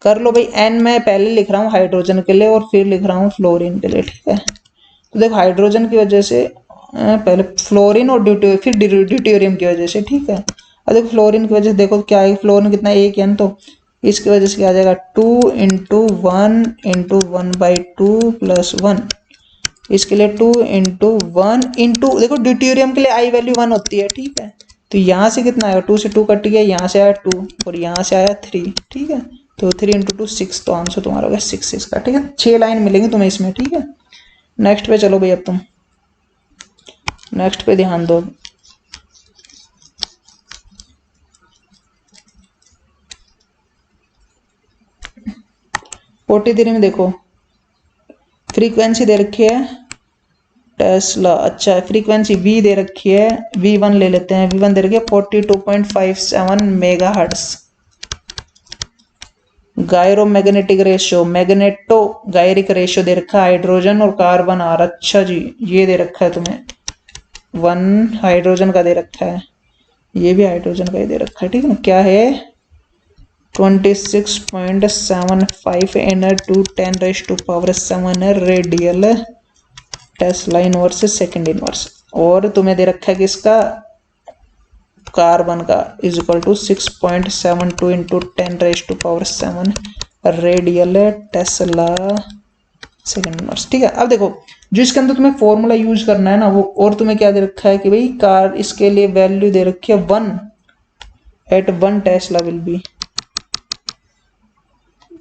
कर लो भाई। एन मैं पहले लिख रहा हूँ हाइड्रोजन के लिए और फिर लिख रहा हूँ फ्लोरीन के लिए, ठीक है। तो देखो हाइड्रोजन की वजह से पहले फ्लोरीन और फिर ड्यूटेरियम की वजह से, ठीक है। अब देखो फ्लोरीन की वजह से देखो क्या है, फ्लोरीन कितना एक एन, तो इसकी वजह से क्या आ जाएगा 2 इंटू 1 प्लस 1। इसके लिए 2 इंटू 1 इंटू देखो ड्यूटेरियम के लिए आई वैल्यू 1 होती है, ठीक है। तो यहाँ से कितना आएगा, 2 से 2 कट गया, यहाँ से आया 2 और यहाँ से आया 3, ठीक है। तो 3 इंटू 2 6, तो आंसर तुम्हारा होगा 6 इसका, ठीक है। 6 लाइन मिलेंगे तुम्हें इसमें, ठीक है। नेक्स्ट पे चलो भाई, अब तुम नेक्स्ट पे ध्यान दो। फोर्टी थ्री में देखो फ्रीक्वेंसी दे रखी है टेस्ला, अच्छा फ्रीक्वेंसी v दे रखी है, v1 ले लेते हैं। v1 दे रखी है 42.57 mega hertz. Gyromagnetic ratio, magneto gyric ratio दे रखा है हाइड्रोजन और कार्बन आर, अच्छा जी ये दे रखा है तुम्हें 1 हाइड्रोजन का दे रखा है, ये भी हाइड्रोजन का ही दे रखा है, ठीक है ना। क्या है 26.75 n to 10⁻⁷ radial tesla inverse second inverse. और तुम्हें दे रखा है कि इसका कार्बन का is equal to 6.72 into 10⁻⁷ radial tesla second inverse, ठीक है। अब देखो जो इसके अंदर तुम्हें फॉर्मूला यूज करना है ना वो, और तुम्हें क्या दे रखा है कि भाई कार इसके लिए वैल्यू दे रखी है 1 एट 1 टेस्ला विल बी।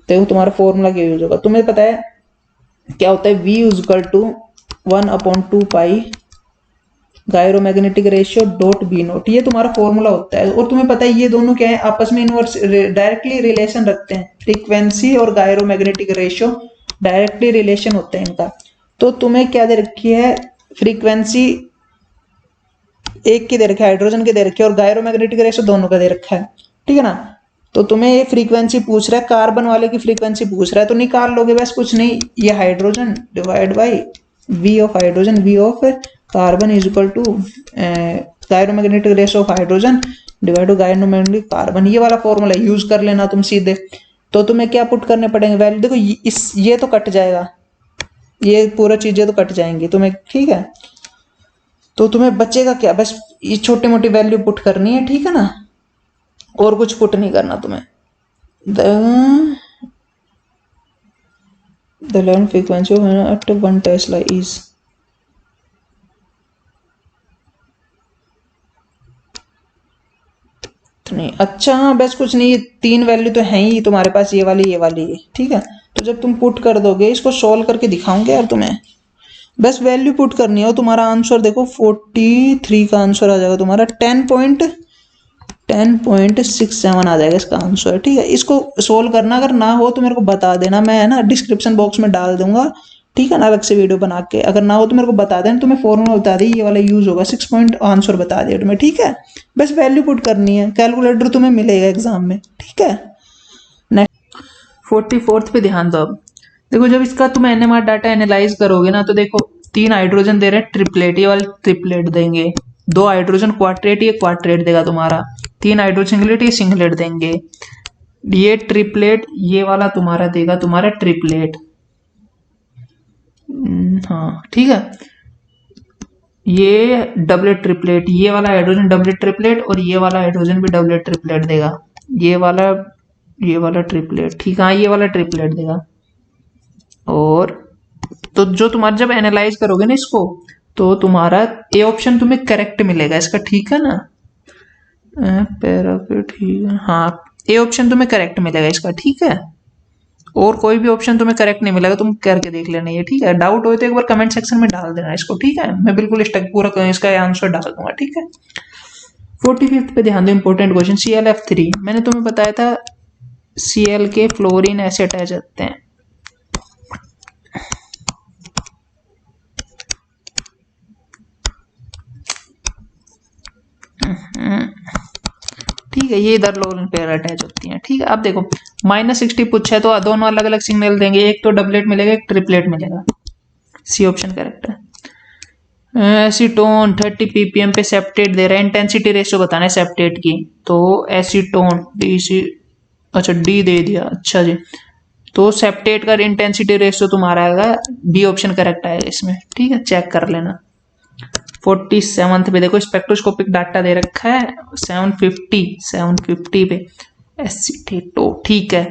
देखो तुम्हारा फॉर्मूला क्या यूज होगा, तुम्हें पता है क्या होता है, v is equal to 1/2 pi gyromagnetic ratio dot B naught, ये तुम्हारा फॉर्मूला होता है। और तुम्हें पता है ये दोनों क्या है, आपस में इनवर्स डायरेक्टली रिलेशन रखते हैं, फ्रीक्वेंसी और गायरोमैग्नेटिक रेशियो डायरेक्टली रिलेशन होते हैं इनका। तो तुम्हें क्या दे रखी है, फ्रीक्वेंसी एक की दे रखी है, हाइड्रोजन की दे रखी है, और गायरोमैग्नेटिक रेशियो दोनों का दे रखा है, ठीक है ना। तो तुम्हें ये फ्रीक्वेंसी पूछ रहा है, कार्बन वाले की फ्रीक्वेंसी पूछ रहा है, तो निकाल लोगे बस, कुछ नहीं, ये hydrogen divide by v of hydrogen, v of carbon is equal to gyromagnetic ratio of hydrogen divide by gyromagnetic carbon, ये वाला फॉर्मूला यूज कर लेना तुम सीधे। तो तुम्हें क्या पुट करने पड़ेंगे वैल्यू, देखो ये तो कट जाएगा, ये पूरा चीजें तो कट जाएंगी तुम्हें, ठीक है। तो तुम्हें बचेगा क्या, बस ये छोटी मोटी वैल्यू पुट करनी है, ठीक है ना, और कुछ पुट नहीं करना तुम्हें। The learned frequency of at 1 Tesla is नहीं, अच्छा हाँ बस कुछ नहीं, ये 3 वैल्यू तो है ही तुम्हारे पास, ये वाली ये वाली ये, ठीक है। तो जब तुम पुट कर दोगे, इसको सॉल्व करके दिखाऊंगे यार तुम्हें, बस वैल्यू पुट करनी है और तुम्हारा आंसर देखो 43 का आंसर आ जाएगा तुम्हारा 10.67 आ जाएगा इसका आंसर, ठीक है। इसको सोल्व करना अगर ना हो तो मेरे को बता देना, मैं है ना डिस्क्रिप्शन बॉक्स में डाल दूंगा, ठीक है ना, अलग से वीडियो बना के। अगर ना हो तो मेरे को बता देना, तुम्हें फॉर्मूला बता दी, ये वाला यूज होगा, 6 पॉइंट आंसर बता दिया तुम्हें, ठीक है। बस वैल्यू पुट करनी है, कैलकुलेटर तुम्हें मिलेगा एग्जाम में, ठीक है। नेक्स्ट 44th पे ध्यान दो। अब देखो जब इसका तुम एनएमआर डाटा एनालाइज करोगे ना, तो देखो 3 हाइड्रोजन दे रहे हैं ट्रिपलेट, ये वाले ट्रिपलेट देंगे, 2 हाइड्रोजन क्वाड्रेट, ये क्वाड्रेट देगा तुम्हारा, 3 हाइड्रोजन सिंगलेट, ये सिंगलेट देंगे, ये ट्रिपलेट, ये वाला तुम्हारा देगा तुम्हारा ट्रिपलेट, हाँ ठीक है। ये डबलेट ट्रिपलेट, ये वाला हाइड्रोजन डबलेट ट्रिपलेट, और ये वाला हाइड्रोजन भी डबलेट ट्रिपलेट देगा, ये वाला ट्रिपलेट, ठीक है, हाँ ये वाला ट्रिपलेट देगा। और तो जो तुम्हारा जब एनालाइज करोगे ना इसको, तो तुम्हारा ए ऑप्शन तुम्हें करेक्ट मिलेगा इसका, ठीक है ना, ठीक है, हाँ ए ऑप्शन तुम्हें करेक्ट मिलेगा इसका, ठीक है। और कोई भी ऑप्शन तुम्हें करेक्ट नहीं मिलेगा, तुम करके देख लेना ये, ठीक है। डाउट हो तो एक बार कमेंट सेक्शन में डाल देना इसको, ठीक है, मैं बिल्कुल पूरा इसका आंसर डाल दूंगा, ठीक है। 45th पे ध्यान दो, इंपॉर्टेंट क्वेश्चन, ClF3 मैंने तुम्हें बताया था Cl के फ्लोरीन ऐसे अटैच होते हैं, ठीक है, ये इधर लोन पेयर अटैच होती हैं, ठीक है। अब देखो -60 पूछा है तो दोनों अलग अलग सिग्नल देंगे, एक तो डबलेट मिलेगा, एक ट्रिपलेट मिलेगा, सी ऑप्शन करेक्ट है। एसीटोन 30 ppm पे सेप्टेट दे रहा है, इंटेंसिटी रेशियो बताना है सेप्टेट की, तो एसीटोन अच्छा डी दे दिया, अच्छा जी। तो सेप्टेट का इंटेंसिटी रेशियो तुम्हारा आएगा, बी ऑप्शन करेक्ट आएगा इसमें, ठीक है, चेक कर लेना। 47 पे देखो स्पेक्ट्रोस्कोपिक डाटा दे रखा है 750 पे एसीटेटो, ठीक है।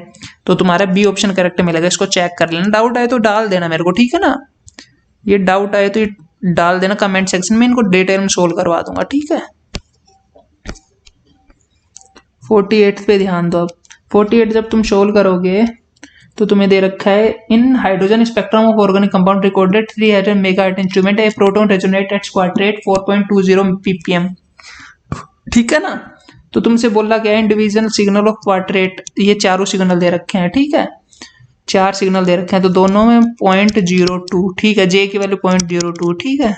तो तुम्हारा बी ऑप्शन करेक्ट मिलेगा, इसको चेक कर लेना। डाउट आए तो डाल देना मेरे को, ठीक है ना। ये डाउट आए तो ये डाल देना कमेंट सेक्शन में, इनको डिटेल में सोल्व करवा दूंगा, ठीक है। 48 पे ध्यान दो अब। 48 जब तुम सोल्व करोगे तो तुम्हें दे रखा है in hydrogen spectrum of organic compound recorded 300 megahertz instrument a proton resonate at स्क्वाड रेट 4.20 ppm, ठीक है ना। तो तुमसे बोला क्या है इंडिविजुअल सिग्नल ऑफ क्वार्टरेट, ये चारों सिग्नल दे रखे हैं, ठीक है, 4 सिग्नल दे रखे हैं, तो दोनों में 0.02, ठीक है, जे की वैल्यू 0.02, ठीक है।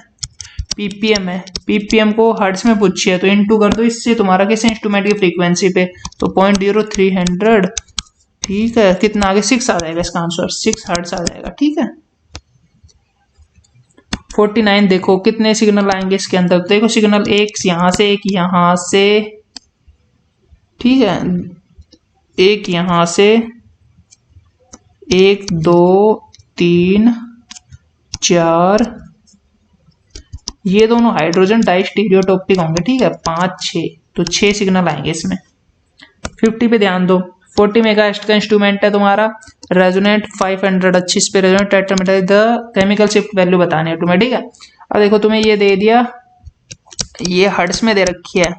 पीपीएम है, पीपीएम को हर्ट्ज में पूछी है तो इनटू कर दो इससे तुम्हारा कैसे इंस्ट्रूमेंट की फ्रीक्वेंसी पे, तो 0.0300, ठीक है, कितना आगे 6 आ जाएगा इसका आंसर, 6 हर्ट्ज आ जाएगा, ठीक है। 49 देखो कितने सिग्नल आएंगे इसके अंदर, देखो सिग्नल एक यहां से, एक यहां से, ठीक है, एक यहां से, 1 2 3 4, ये दोनों हाइड्रोजन डाई स्टीरियोटॉपिक होंगे, ठीक है, 5 6, तो 6 सिग्नल आएंगे इसमें। 50 पे ध्यान दो, 40 मेगाहर्ट्ज का इंस्ट्रूमेंट है तुम्हारा, रेजोनेंट 500, अच्छी इस पे resonant tetrameter, the chemical shift value बतानी है तुम्हें, ठीक है। अब देखो तुम्हें ये दे दिया, ये हर्ट्ज में दे रखी है,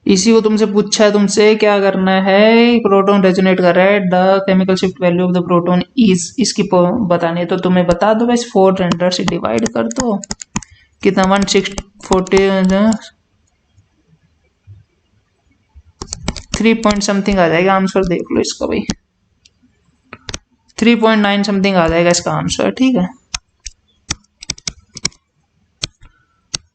इसी को तुमसे पूछा है, तुमसे क्या करना है, प्रोटॉन रेजोनेट कर रहा है, the chemical shift value of the proton is, इसकी बतानी है, तो तुम्हें बता दो बस 400 से डिवाइड कर दो, कितना 1640, 3 पॉइंट समथिंग आ जाएगा आंसर, देख लो इसका भाई, 3.9 समथिंग आ जाएगा इसका आंसर, ठीक है।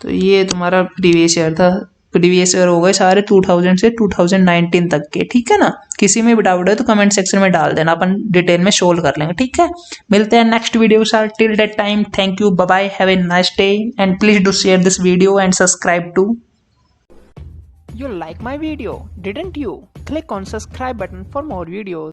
तो ये तुम्हारा प्रीवियस ईयर था, प्रीवियस ईयर हो गए सारे 2000 से 2019 तक के, ठीक है ना। किसी में भी डाउट है तो कमेंट सेक्शन में डाल देना, अपन डिटेल में सोल्व कर लेंगे, ठीक है। मिलते हैं next video sir, till that time thank you, bye bye, have a nice day and please do share this video and subscribe to. You like my video, didn't you? Click on subscribe button for more videos.